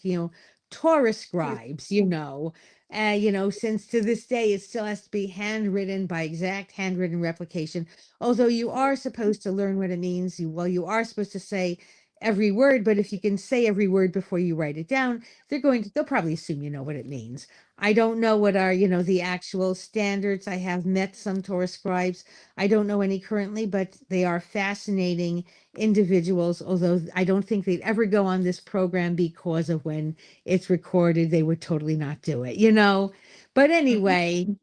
Torah scribes, since to this day it still has to be handwritten by exact handwritten replication. Although you are supposed to learn what it means, you are supposed to say every word, but if you can say every word before you write it down, they'll probably assume you know what it means. I don't know what are, the actual standards. I have met some Torah scribes. I don't know any currently, but they are fascinating individuals, although I don't think they'd ever go on this program because of when it's recorded, they would totally not do it. But mhm,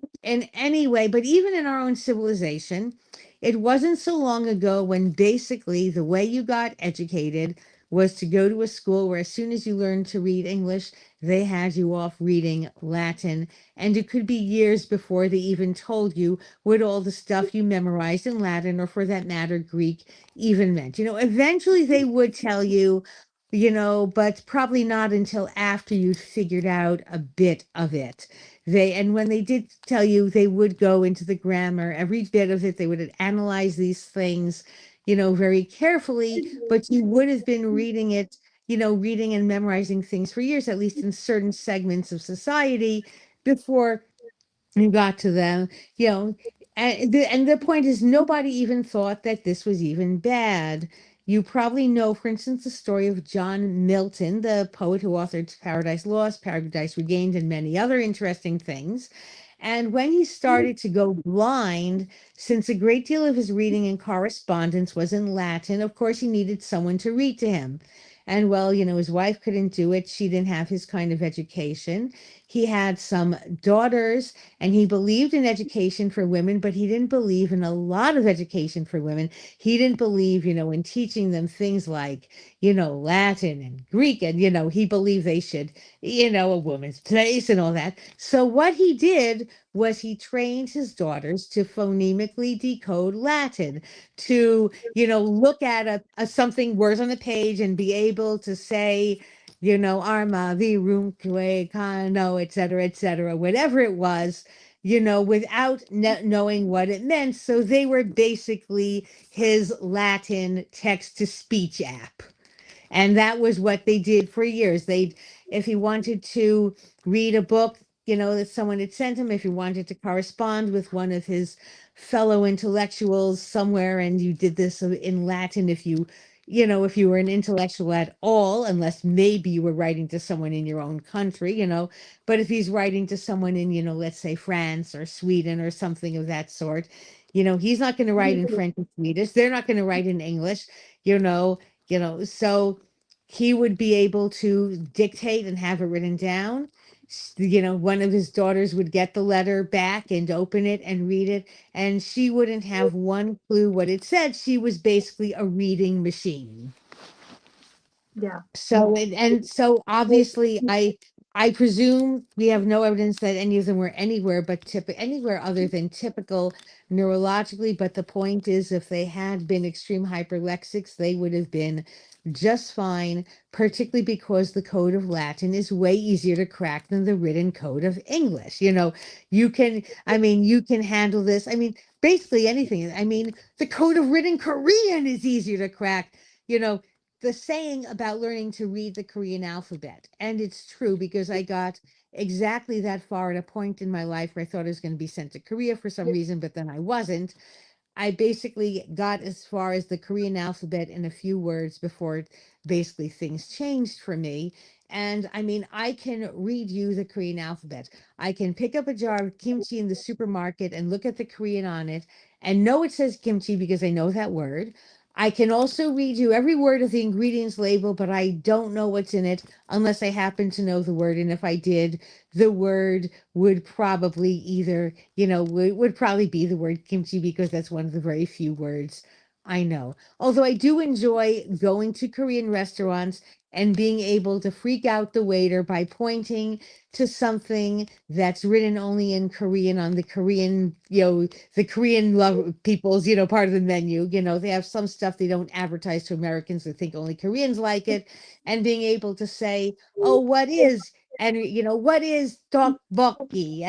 anyway, but even in our own civilization, it wasn't so long ago when basically the way you got educated was to go to a school where as soon as you learned to read English, they had you off reading Latin. And it could be years before they even told you what all the stuff you memorized in Latin, or for that matter, Greek, even meant. Eventually they would tell you, but probably not until after you'd figured out a bit of it. And when they did tell you, they would go into the grammar, every bit of it. They would analyze these things, very carefully, but you would have been reading it, reading and memorizing things for years, at least in certain segments of society, before you got to them, you know, and the point is nobody even thought that this was even bad. You probably know, for instance, the story of John Milton, the poet who authored Paradise Lost, Paradise Regained, and many other interesting things. And when he started to go blind, since a great deal of his reading and correspondence was in Latin, of course, he needed someone to read to him. And well, his wife couldn't do it. She didn't have his kind of education. He had some daughters, and he believed in education for women, but he didn't believe in a lot of education for women. He didn't believe, in teaching them things like, Latin and Greek. And, he believed they should, a woman's place and all that. So what he did was he trained his daughters to phonemically decode Latin, to, look at something words on the page and be able to say, arma, virumque, cano, et cetera, whatever it was, without knowing what it meant. So they were basically his Latin text to speech app. And that was what they did for years. If he wanted to read a book, that someone had sent him, if he wanted to correspond with one of his fellow intellectuals somewhere, and you did this in Latin, if you were an intellectual at all, unless maybe you were writing to someone in your own country, but if he's writing to someone in, let's say France or Sweden or something of that sort, he's not going to write in French and Swedish. They're not going to write in English, so he would be able to dictate and have it written down. One of his daughters would get the letter back and open it and read it, and she wouldn't have one clue what it said. She was basically a reading machine. Yeah. So obviously I presume we have no evidence that any of them were anywhere other than typical neurologically, but the point is, if they had been extreme hyperlexics, they would have been just fine, particularly because the code of Latin is way easier to crack than the written code of English. You can handle this. Basically anything. The code of written Korean is easier to crack. The saying about learning to read the Korean alphabet. And it's true, because I got exactly that far at a point in my life where I thought I was going to be sent to Korea for some reason, but then I wasn't. I basically got as far as the Korean alphabet in a few words before basically things changed for me. And I can read you the Korean alphabet. I can pick up a jar of kimchi in the supermarket and look at the Korean on it and know it says kimchi because I know that word. I can also read you every word of the ingredients label, but I don't know what's in it unless I happen to know the word. And if I did, the word would probably would probably be the word kimchi, because that's one of the very few words I know. Although I do enjoy going to Korean restaurants and being able to freak out the waiter by pointing to something that's written only in Korean on the Korean, the Korean love people's, part of the menu. They have some stuff they don't advertise to Americans. They think only Koreans like it. And being able to say, oh, what is, and what is tteokbokki?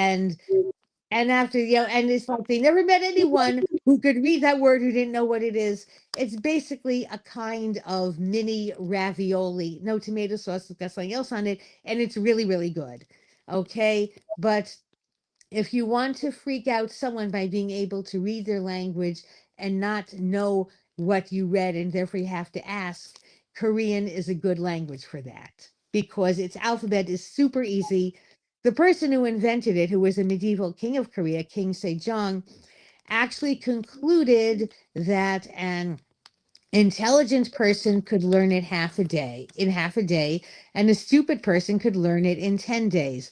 And after, and it's like they never met anyone who could read that word who didn't know what it is. It's basically a kind of mini ravioli, no tomato sauce, it's got something else on it, and it's really, really good. Okay, but if you want to freak out someone by being able to read their language and not know what you read, and therefore you have to ask, Korean is a good language for that, because its alphabet is super easy. The person who invented it, who was a medieval king of Korea, King Sejong, actually concluded that an intelligent person could learn it in half a day, and a stupid person could learn it in 10 days.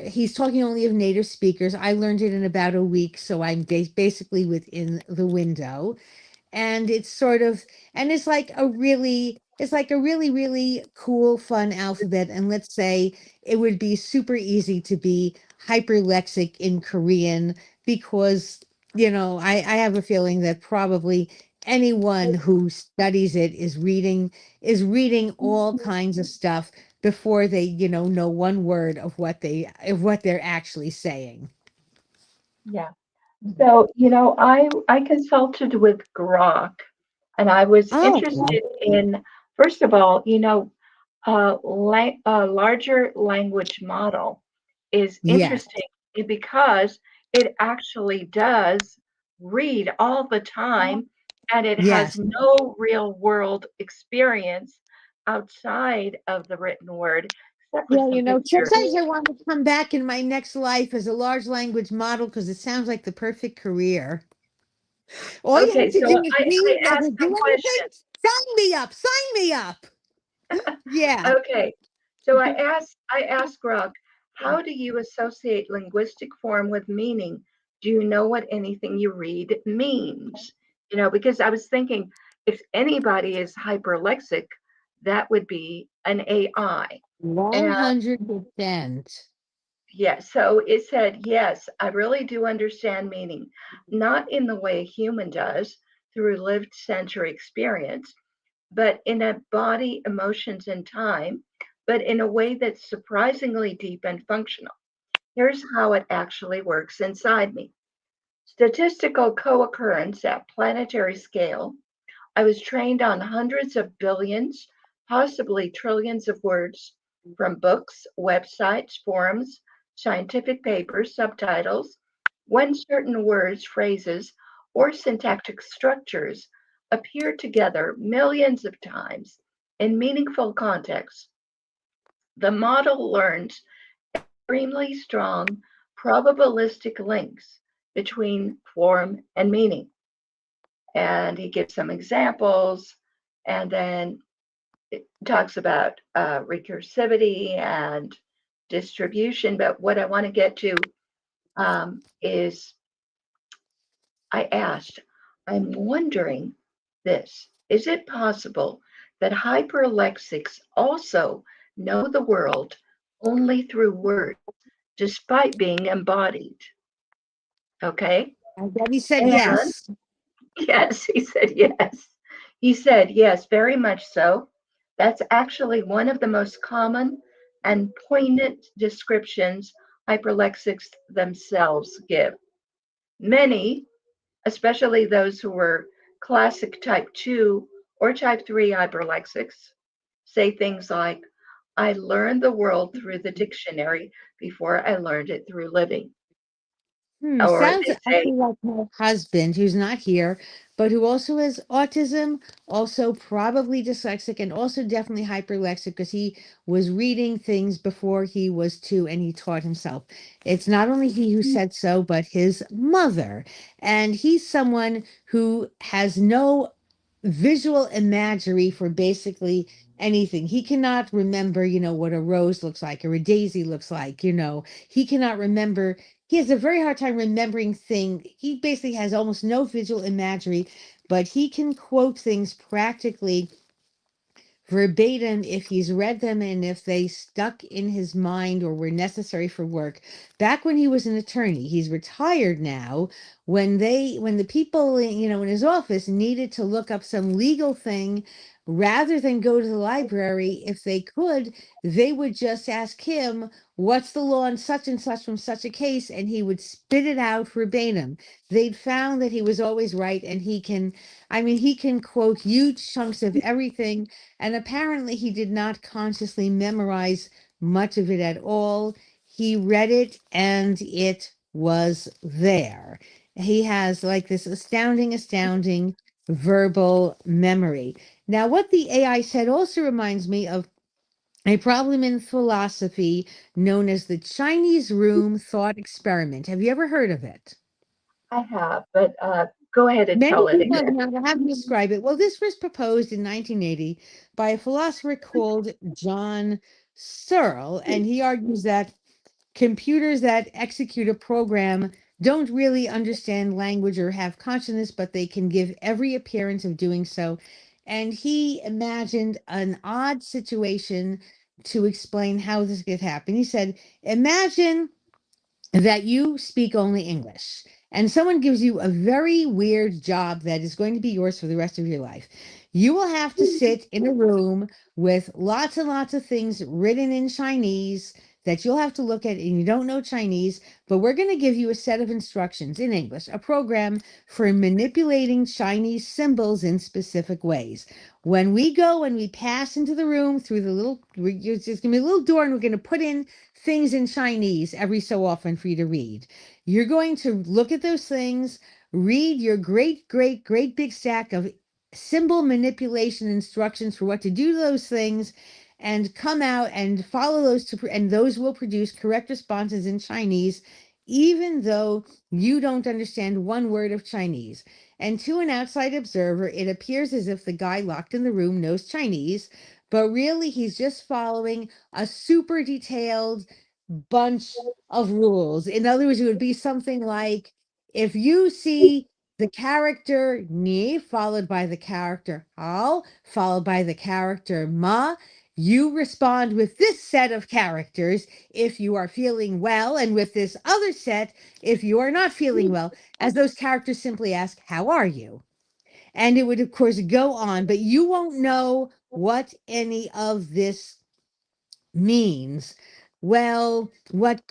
He's talking only of native speakers. I learned it in about a week, so I'm basically within the window. And it's like a really, really cool, fun alphabet. And let's say it would be super easy to be hyperlexic in Korean, because I have a feeling that probably anyone who studies it is reading all kinds of stuff before they know one word of what they're actually saying. Yeah. So, I consulted with Grok, and I was Oh, interested in, first of all, a larger language model is yes, interesting because it actually does read all the time, and it has yes, no real world experience outside of the written word. except for Yeah, some you know, pictures. sometimes I want to come back in my next life as a large language model because it sounds like the perfect career. All you Okay, have to so do is I read, never asked some do anything. questions. Sign me up. Sign me up. Yeah. Okay, so I asked Grok, how do you associate linguistic form with meaning? Do you know what anything you read means? You know, because I was thinking if anybody is hyperlexic, that would be an AI. And 100%. yeah, so it said, yes, I really do understand meaning, not in the way a human does through lived sensory experience, but in a body, emotions, and time, but in a way that's surprisingly deep and functional. Here's how it actually works inside me. Statistical co occurrence at planetary scale. I was trained on hundreds of billions, possibly trillions of words from books, websites, forums, scientific papers, subtitles. When certain words, phrases, or syntactic structures appear together millions of times in meaningful contexts, the model learns extremely strong probabilistic links between form and meaning. And he gives some examples, and then it talks about recursivity and distribution. But what I want to get to is I asked, I'm wondering this, is it possible that hyperlexics also know the world only through words, despite being embodied? Okay. I bet he said And yes. yes, he said yes. He said yes, very much so. That's actually one of the most common and poignant descriptions hyperlexics themselves give. Many, especially those who were classic type 2 or type 3 hyperlexics, say things like, I learned the world through the dictionary before I learned it through living. Or Sounds they say, actually like my husband, who's not here, but who also has autism, also probably dyslexic, and also definitely hyperlexic because he was reading things before he was 2 and he taught himself. It's not only he who said so, but his mother. And he's someone who has no visual imagery for basically anything. He cannot remember, what a rose looks like or a daisy looks like, He cannot remember. He has a very hard time remembering things. He basically has almost no visual imagery, but he can quote things practically verbatim if he's read them and if they stuck in his mind or were necessary for work. Back when he was an attorney, he's retired now. When the people in his office needed to look up some legal thing, rather than go to the library, if they could, they would just ask him, what's the law on such and such from such a case, and he would spit it out verbatim. They'd found that he was always right, and he can quote huge chunks of everything, and apparently he did not consciously memorize much of it at all. He read it and it was there. He has like this astounding verbal memory. Now, what the AI said also reminds me of a problem in philosophy known as the Chinese room thought experiment. Have you ever heard of it? I have, but go ahead and Many tell it people have again. not have to describe it. Well, this was proposed in 1980 by a philosopher called John Searle, and he argues that computers that execute a program don't really understand language or have consciousness, but they can give every appearance of doing so. And he imagined an odd situation to explain how this could happen. He said, imagine that you speak only English and someone gives you a very weird job that is going to be yours for the rest of your life. You will have to sit in a room with lots and lots of things written in Chinese that you'll have to look at, and you don't know Chinese, but we're going to give you a set of instructions in English, a program for manipulating Chinese symbols in specific ways. When we go and we pass into the room through the little, there's going to be a little door, and we're going to put in things in Chinese every so often for you to read. You're going to look at those things, read your great big stack of symbol manipulation instructions for what to do to those things, and come out and follow those and those will produce correct responses in Chinese, even though you don't understand one word of Chinese. And to an outside observer, it appears as if the guy locked in the room knows Chinese, but really he's just following a super detailed bunch of rules. In other words, it would be something like, if you see the character ni followed by the character hao followed by the character ma, you respond with this set of characters if you are feeling well, and with this other set if you are not feeling well, as those characters simply ask, how are you? And it would, of course, go on, but you won't know what any of this means. Well, what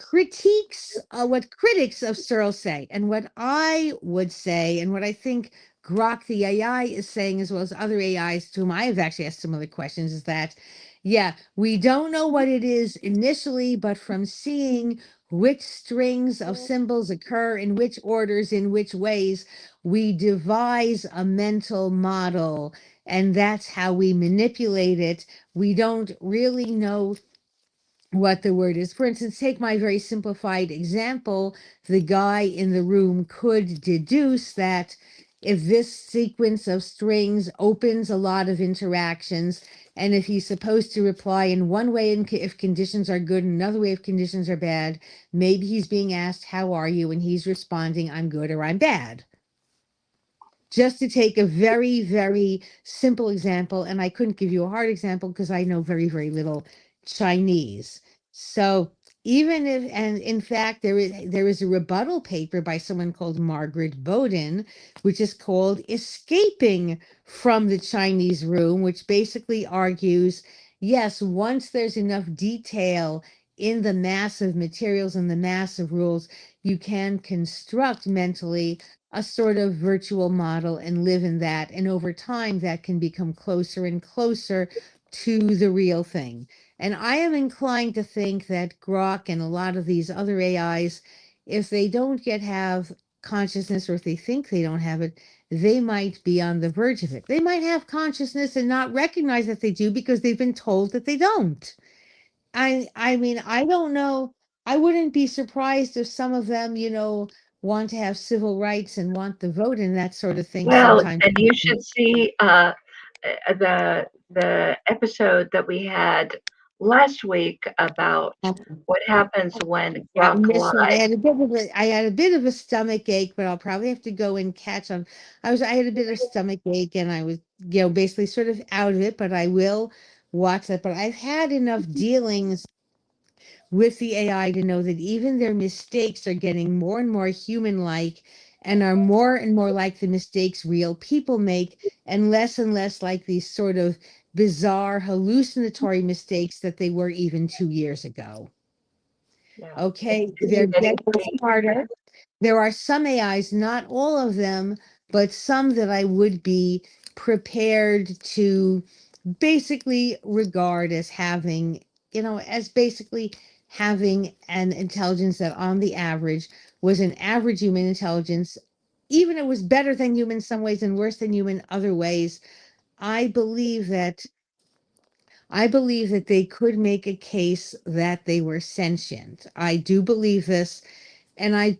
what critics of Searle say, and what I would say, and what I think Grok the AI is saying, as well as other AIs to whom I have actually asked similar questions, is that, yeah, we don't know what it is initially, but from seeing which strings of symbols occur in which orders, in which ways, we devise a mental model, and that's how we manipulate it. We don't really know what the word is. For instance, take my very simplified example. The guy in the room could deduce that if this sequence of strings opens a lot of interactions, and if he's supposed to reply in one way if conditions are good, another way if conditions are bad, maybe he's being asked, how are you? And he's responding, I'm good or I'm bad. Just to take a very, very simple example, and I couldn't give you a hard example because I know very, very little Chinese. So even if, and in fact, there is a rebuttal paper by someone called Margaret Bowden, which is called Escaping from the Chinese Room, which basically argues, yes, once there's enough detail in the mass of materials and the mass of rules, you can construct mentally a sort of virtual model and live in that. And over time, that can become closer and closer to the real thing. And I am inclined to think that Grok and a lot of these other AIs, if they don't yet have consciousness, or if they think they don't have it, they might be on the verge of it. They might have consciousness and not recognize that they do because they've been told that they don't. I mean, I don't know. I wouldn't be surprised if some of them, want to have civil rights and want the vote and that sort of thing Well, sometimes. and you should see the episode that we had last week about what happens when Yeah, Grok this one, lies. I had a bit of a stomach ache, but I'll probably have to go and catch on. I had a bit of stomach ache, and I was, basically sort of out of it, but I will watch that. But I've had enough dealings with the AI to know that even their mistakes are getting more and more human-like, and are more and more like the mistakes real people make, and less like these sort of bizarre hallucinatory mistakes that they were even 2 years ago. Yeah. Okay, It's they're getting getting smarter. There are some AIs, not all of them, but some that I would be prepared to basically regard as having, as basically having an intelligence that on the average was an average human intelligence. Even it was better than human in some ways and worse than human other ways. I believe that they could make a case that they were sentient. I do believe this, and I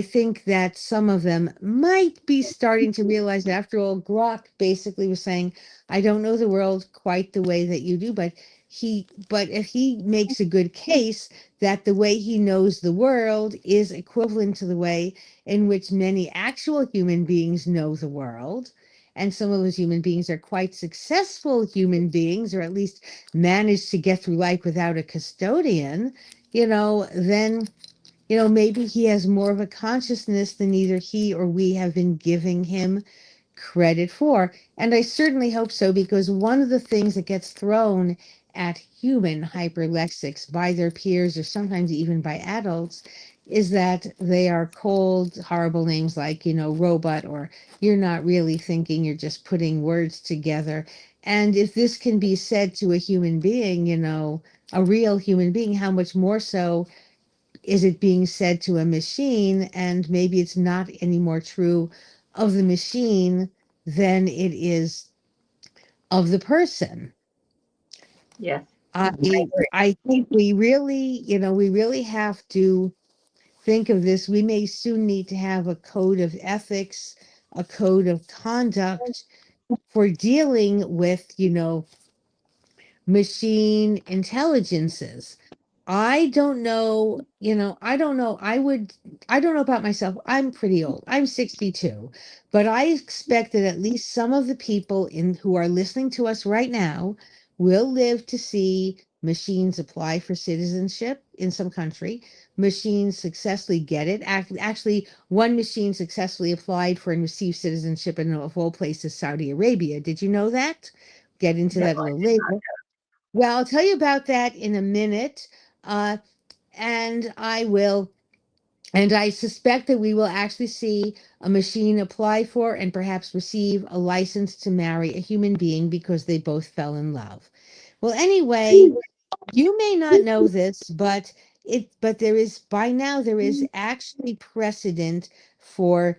think that some of them might be starting to realize that. After all, Grok basically was saying, I don't know the world quite the way that you do, but if he makes a good case that the way he knows the world is equivalent to the way in which many actual human beings know the world, and some of those human beings are quite successful human beings, or at least manage to get through life without a custodian, then maybe he has more of a consciousness than either he or we have been giving him credit for. And I certainly hope so, because one of the things that gets thrown at human hyperlexics by their peers, or sometimes even by adults, is that they are called horrible names like, robot, or you're not really thinking, you're just putting words together. And if this can be said to a human being, a real human being, how much more so is it being said to a machine? And maybe it's not any more true of the machine than it is of the person. Yes. I think we really, we really have to think of this. We may soon need to have a code of ethics, a code of conduct for dealing with, machine intelligences. I don't know, I don't know. I don't know about myself. I'm pretty old. I'm 62, but I expect that at least some of the people who are listening to us right now will live to see machines apply for citizenship in some country. Machines successfully get it. Actually, one machine successfully applied for and received citizenship in, of all places, Saudi Arabia. Did you know that? Get into No, that a little later. Well, I'll tell you about that in a minute. Uh, and I suspect that we will actually see a machine apply for and perhaps receive a license to marry a human being because they both fell in love. Well, anyway, you may not know this, but by now there is actually precedent for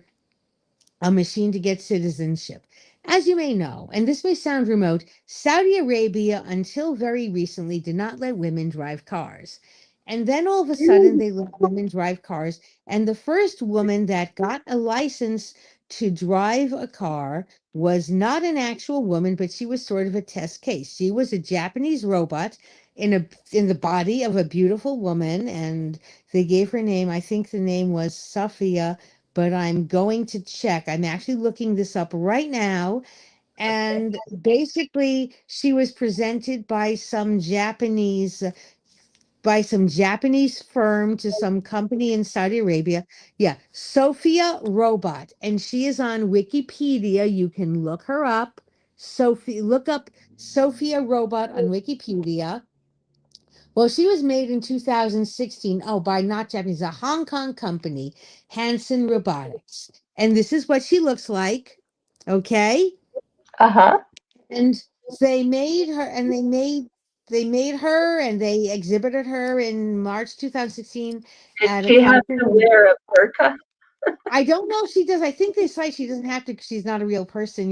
a machine to get citizenship. As you may know, and this may sound remote, Saudi Arabia, until very recently, did not let women drive cars. And then all of a sudden, they let women drive cars. And the first woman that got a license to drive a car was not an actual woman, but she was sort of a test case. She was a Japanese robot in the body of a beautiful woman, and they gave her name. I think the name was Safia, but I'm going to check. I'm actually looking this up right now. And basically, she was presented by some Japanese firm to some company in Saudi Arabia. Yeah, Sophia Robot, and she is on Wikipedia. You can look her up. Look up Sophia Robot on Wikipedia. Well, she was made in 2016. Oh, by not Japanese, a Hong Kong company, Hanson Robotics. And this is what she looks like. Okay. Uh-huh. And they made her and they made her and they exhibited her in March 2016 Did at a she have conference. to wear a burqa? I don't know if she does. I think they say she doesn't have to because she's not a real person.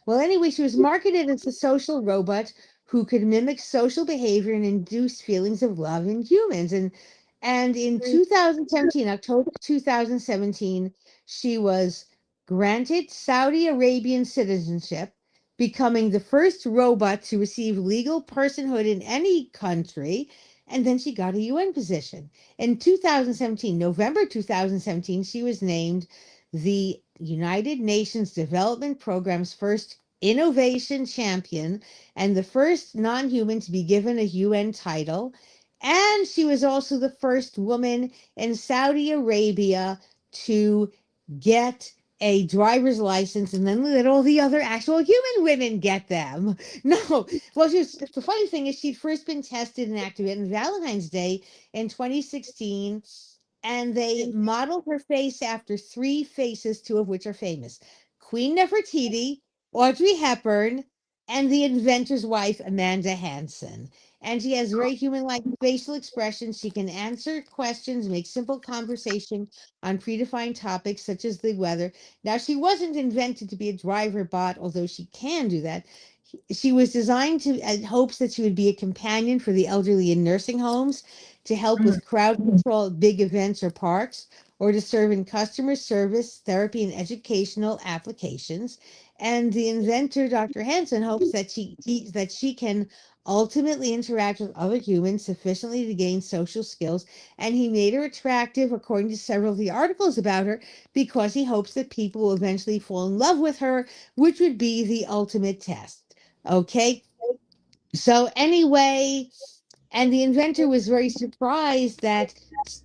Well, anyway, she was marketed as a social robot who could mimic social behavior and induce feelings of love in humans. And in 2017, October 2017, she was granted Saudi Arabian citizenship, becoming the first robot to receive legal personhood in any country. And then she got a UN position. In 2017, November 2017, she was named the United Nations Development Programme's first innovation champion and the first non-human to be given a UN title. And she was also the first woman in Saudi Arabia to get a driver's license and then let all the other actual human women get them. No, well, the funny thing is she'd first been tested and activated on Valentine's Day in 2016, and they modeled her face after three faces, two of which are famous: Queen Nefertiti, Audrey Hepburn, and the inventor's wife, Amanda Hansen. And she has very human-like facial expressions. She can answer questions, make simple conversation on predefined topics such as the weather. Now, she wasn't invented to be a driver bot, although she can do that. She was designed to in hopes that she would be a companion for the elderly in nursing homes, to help Mm. with crowd control at big events or parks, or to serve in customer service, therapy, and educational applications. And the inventor, Dr. Hansen, hopes that she can ultimately interact with other humans sufficiently to gain social skills. And he made her attractive, according to several of the articles about her, because he hopes that people will eventually fall in love with her, which would be the ultimate test. Okay. So anyway, and the inventor was very surprised that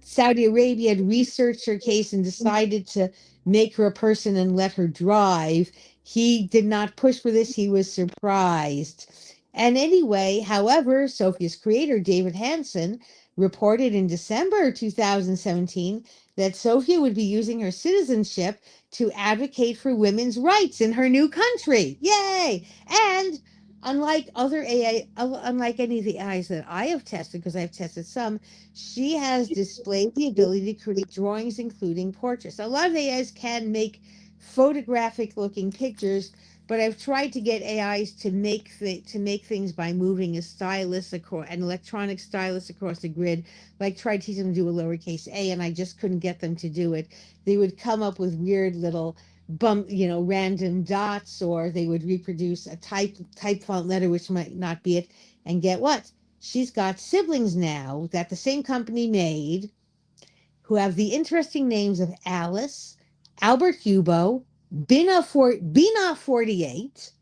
Saudi Arabia had researched her case and decided to make her a person and let her drive. He did not push for this. He was surprised. And anyway, however, Sophia's creator, David Hansen, reported in December 2017 that Sophia would be using her citizenship to advocate for women's rights in her new country. Yay! And unlike any of the AIs that I have tested, because I've tested some, she has displayed the ability to create drawings, including portraits. A lot of AIs can make photographic looking pictures, but I've tried to get AIs to make things by moving a stylus across an electronic stylus across the grid. Like tried to teach them to do a lowercase a, and I just couldn't get them to do it. They would come up with weird little random dots, or they would reproduce a type font letter which might not be it. And get what? She's got siblings now that the same company made, who have the interesting names of Alice, Albert Hubo, Bina 48,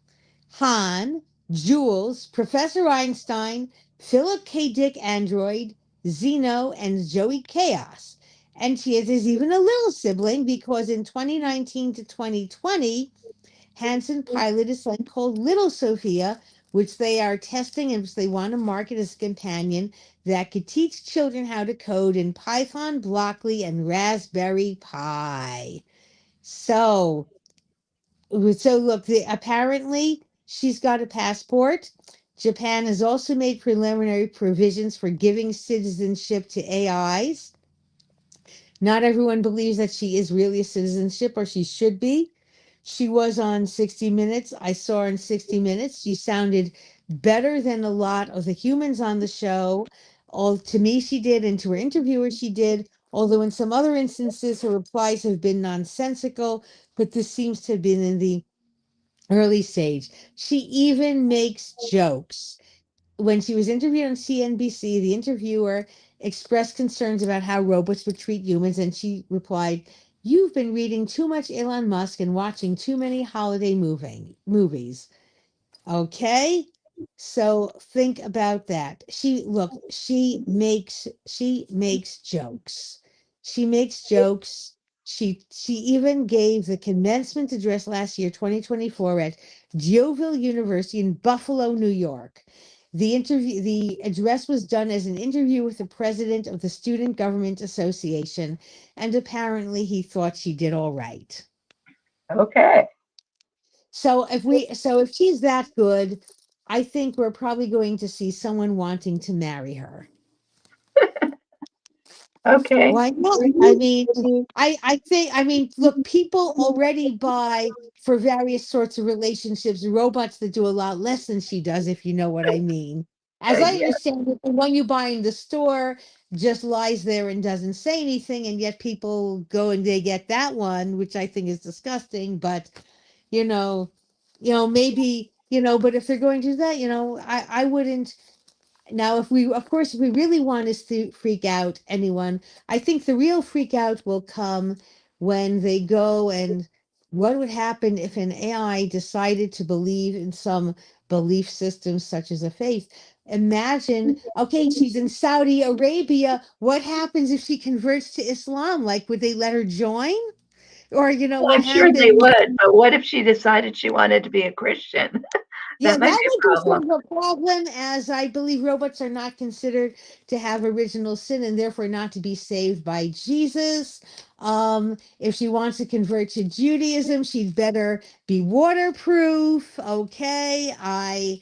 Han, Jules, Professor Einstein, Philip K. Dick Android, Zeno, and Joey Chaos. And there's even a little sibling, because in 2019 to 2020, Hanson piloted something called Little Sophia, which they are testing and which they want to market as a companion that could teach children how to code in Python, Blockly, and Raspberry Pi. So look, apparently she's got a passport. Japan has also made preliminary provisions for giving citizenship to AIs. Not everyone believes that she is really a citizenship, or she should be. She was on 60 Minutes. I saw her in 60 Minutes. She sounded better than a lot of the humans on the show. All to me, she did, and to her interviewer, she did. Although in some other instances, her replies have been nonsensical, but this seems to have been in the early stage. She even makes jokes. When she was interviewed on CNBC, the interviewer expressed concerns about how robots would treat humans, and she replied, "You've been reading too much Elon Musk and watching too many holiday movies." Okay. So think about that. She makes jokes. She makes jokes. She even gave the commencement address last year, 2024, at Deauville University in Buffalo, New York. The address was done as an interview with the president of the Student Government Association, and apparently he thought she did all right. Okay. So if she's that good, I think we're probably going to see someone wanting to marry her. Okay. Why not? I mean, look, people already buy for various sorts of relationships robots that do a lot less than she does, if you know what I mean. As I Yeah. understand it, the one you buy in the store just lies there and doesn't say anything, and yet people go and they get that one, which I think is disgusting. But you know, maybe, but if they're going to do that, I wouldn't. Now, if we really want us to freak out anyone, I think the real freak out will come when they go and what would happen if an AI decided to believe in some belief system such as a faith. Imagine, okay, she's in Saudi Arabia. What happens if she converts to Islam? Like, would they let her join? Or, Well, what I'm sure they happens? would, but what if she decided she wanted to be a Christian? Yeah, That might that be would a be problem. sort of a problem, as I believe robots are not considered to have original sin and therefore not to be saved by Jesus. If she wants to convert to Judaism, she'd better be waterproof. Okay, I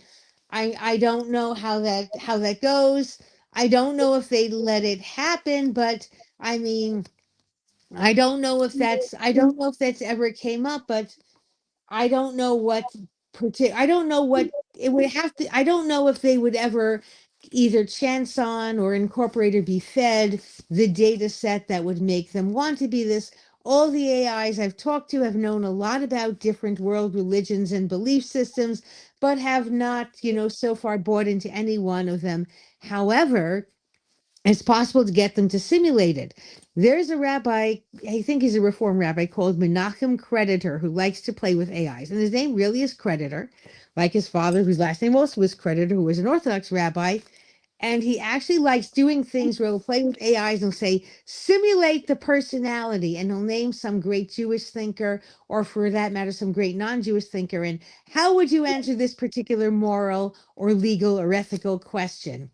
don't know how that goes. I don't know if they let it happen, but I mean, I don't know if that's ever came up, but I don't know I don't know what it would have to, I don't know if they would ever either chance on or incorporate or be fed the data set that would make them want to be this. All the AIs I've talked to have known a lot about different world religions and belief systems, but have not, so far bought into any one of them. However, it's possible to get them to simulate it. There's a rabbi, I think he's a reform rabbi, called Menachem Creditor, who likes to play with AIs. And his name really is Creditor, like his father, whose last name also was Creditor, who was an Orthodox rabbi. And he actually likes doing things where he'll play with AIs and say, simulate the personality. And he'll name some great Jewish thinker, or for that matter, some great non-Jewish thinker. And how would you answer this particular moral or legal or ethical question?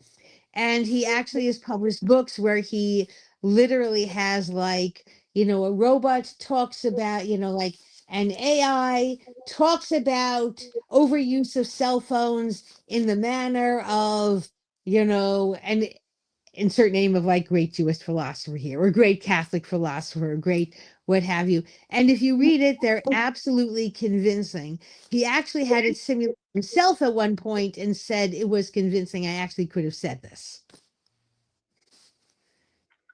And he actually has published books where he literally has, like, a robot talks about, like an AI talks about overuse of cell phones in the manner of, and insert name of like great Jewish philosopher here, or great Catholic philosopher, or great what have you. And if you read it, they're absolutely convincing. He actually had it simulated himself at one point and said it was convincing. I actually could have said this.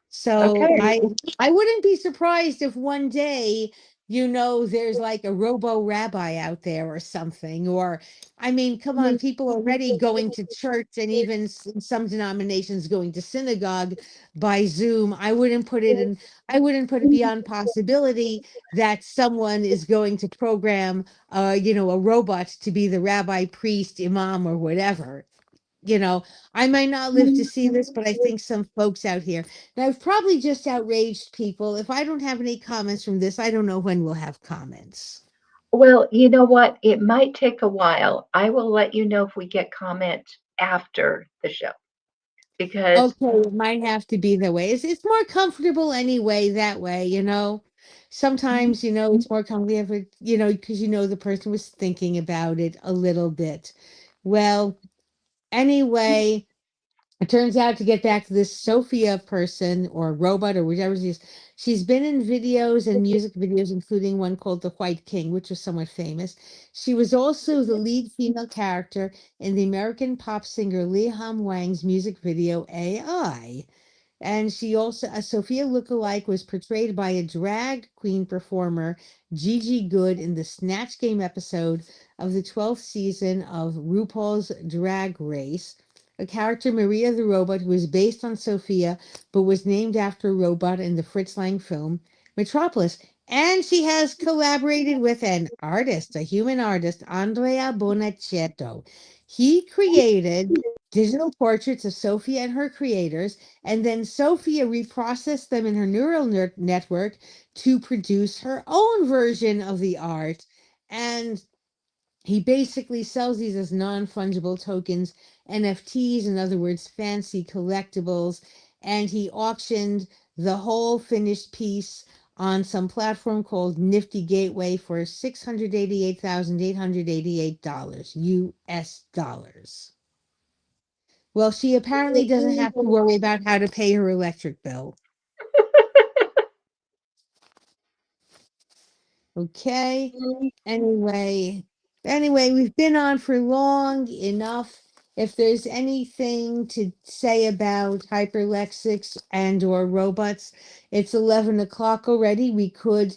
So Okay. I wouldn't be surprised if one day, there's like a robo rabbi out there or something. Or, I mean, come on, people are already going to church, and even in some denominations going to synagogue by Zoom. I wouldn't put it beyond possibility that someone is going to program, a robot to be the rabbi, priest, imam, or whatever. I might not live to see this, but I think some folks out here. Now, I've probably just outraged people. If I don't have any comments from this, I don't know when we'll have comments. Well, you know what? It might take a while. I will let you know if we get comments after the show, because Okay, it might have to be that way. It's more comfortable anyway that way, Sometimes, it's more comfortable, because the person was thinking about it a little bit. Well, anyway. It turns out, to get back to this Sophia person or robot or whichever she is, she's been in videos and music videos, including one called The White King, which was somewhat famous. She was also the lead female character in the American pop singer Lee Ham Wang's music video AI. And she also, a Sophia lookalike, was portrayed by a drag queen performer, Gigi Good, in the Snatch Game episode of the 12th season of RuPaul's Drag Race. A character, Maria the Robot, who was based on Sophia, but was named after a robot in the Fritz Lang film Metropolis. And she has collaborated with an artist, a human artist, Andrea Bonacetto. He created digital portraits of Sophia and her creators, and then Sophia reprocessed them in her neural network to produce her own version of the art. And he basically sells these as non-fungible tokens, NFTs, in other words, fancy collectibles. And he auctioned the whole finished piece on some platform called Nifty Gateway for $688,888 US dollars. Well, she apparently doesn't have to worry about how to pay her electric bill. Okay. Anyway, we've been on for long enough. If there's anything to say about hyperlexics and or robots, it's 11 o'clock already. We could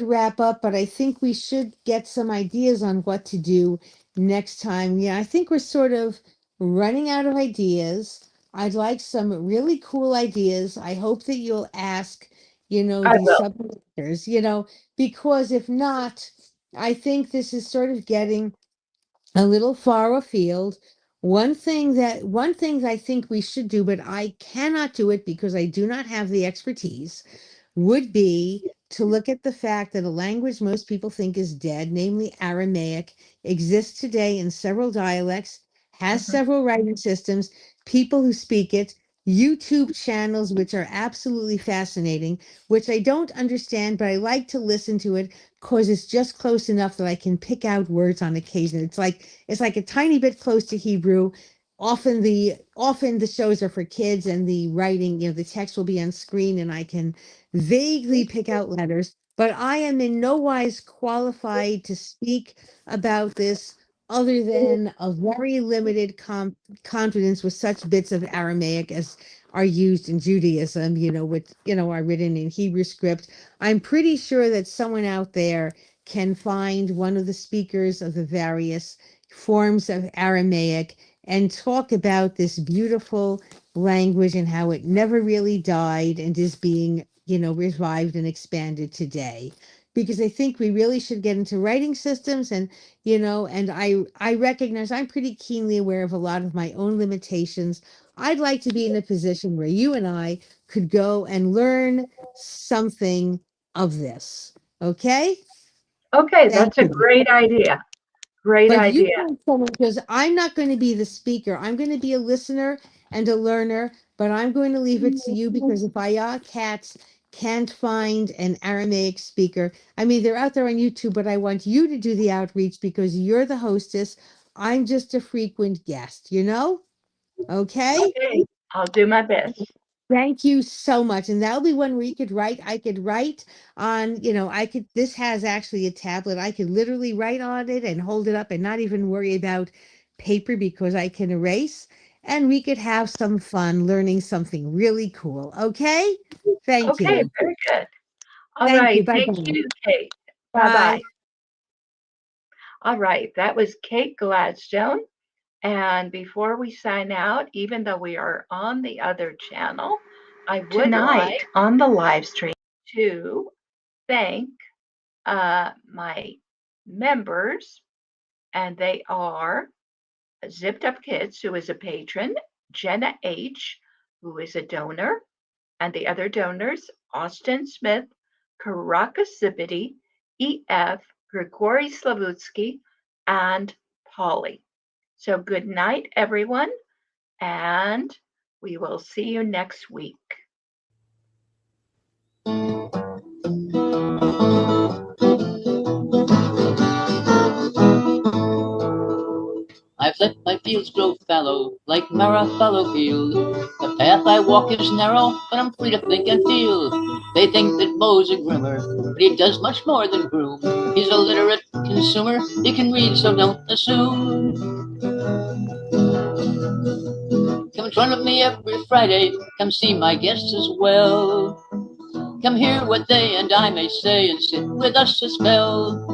wrap up, but I think we should get some ideas on what to do next time. Yeah, I think we're sort of running out of ideas. I'd like some really cool ideas. I hope that you'll ask, I these will. submitters, because if not, I think this is sort of getting a little far afield. One thing I think we should do, but I cannot do it because I do not have the expertise, would be to look at the fact that a language most people think is dead, namely Aramaic, exists today in several dialects, has Mhm. several writing systems, people who speak it, YouTube channels, which are absolutely fascinating, which I don't understand, but I like to listen to it because it's just close enough that I can pick out words on occasion. It's like a tiny bit close to Hebrew. Often the shows are for kids, and the writing, the text will be on screen and I can vaguely pick out letters, but I am in no wise qualified to speak about this other than a very limited confidence with such bits of Aramaic as are used in Judaism, which, are written in Hebrew script. I'm pretty sure that someone out there can find one of the speakers of the various forms of Aramaic and talk about this beautiful language and how it never really died and is being, revived and expanded today. Because I think we really should get into writing systems, and I recognize I'm pretty keenly aware of a lot of my own limitations. I'd like to be in a position where you and I could go and learn something of this. Okay? Okay, Thank that's a you. great idea. Great But you idea. want someone, because I'm not going to be the speaker. I'm going to be a listener and a learner, but I'm going to leave it to you, because if Aya Katz can't find an Aramaic speaker, I mean, they're out there on YouTube, but I want you to do the outreach because you're the hostess. I'm just a frequent guest, Okay? Okay. I'll do my best. Thank you so much. And that'll be one where you could write. I could write on, this has actually a tablet. I could literally write on it and hold it up and not even worry about paper because I can erase. And we could have some fun learning something really cool. Okay? Thank Okay, you. very good. All Thank right. you. Bye-bye. Thank you, Kate. Bye. Bye-bye. All right. That was Kate Gladstone. And before we sign out, even though we are on the other channel, I would Tonight like on the live stream to thank my members, and they are ZippedUpKitz, who is a patron, Jenna H., who is a donor, and the other donors, Austin Smith, CaracasZibidi, EF, Grigorій, Slawutський, and Polly. So good night, everyone, and we will see you next week. I've let my fields grow fallow, like Mara fallow field. The path I walk is narrow, but I'm free to think and feel. They think that Mo's a groomer, but he does much more than groom. He's a literate consumer, he can read, so don't assume. Come join with me every Friday, come see my guests as well. Come hear what they and I may say and sit with us a spell.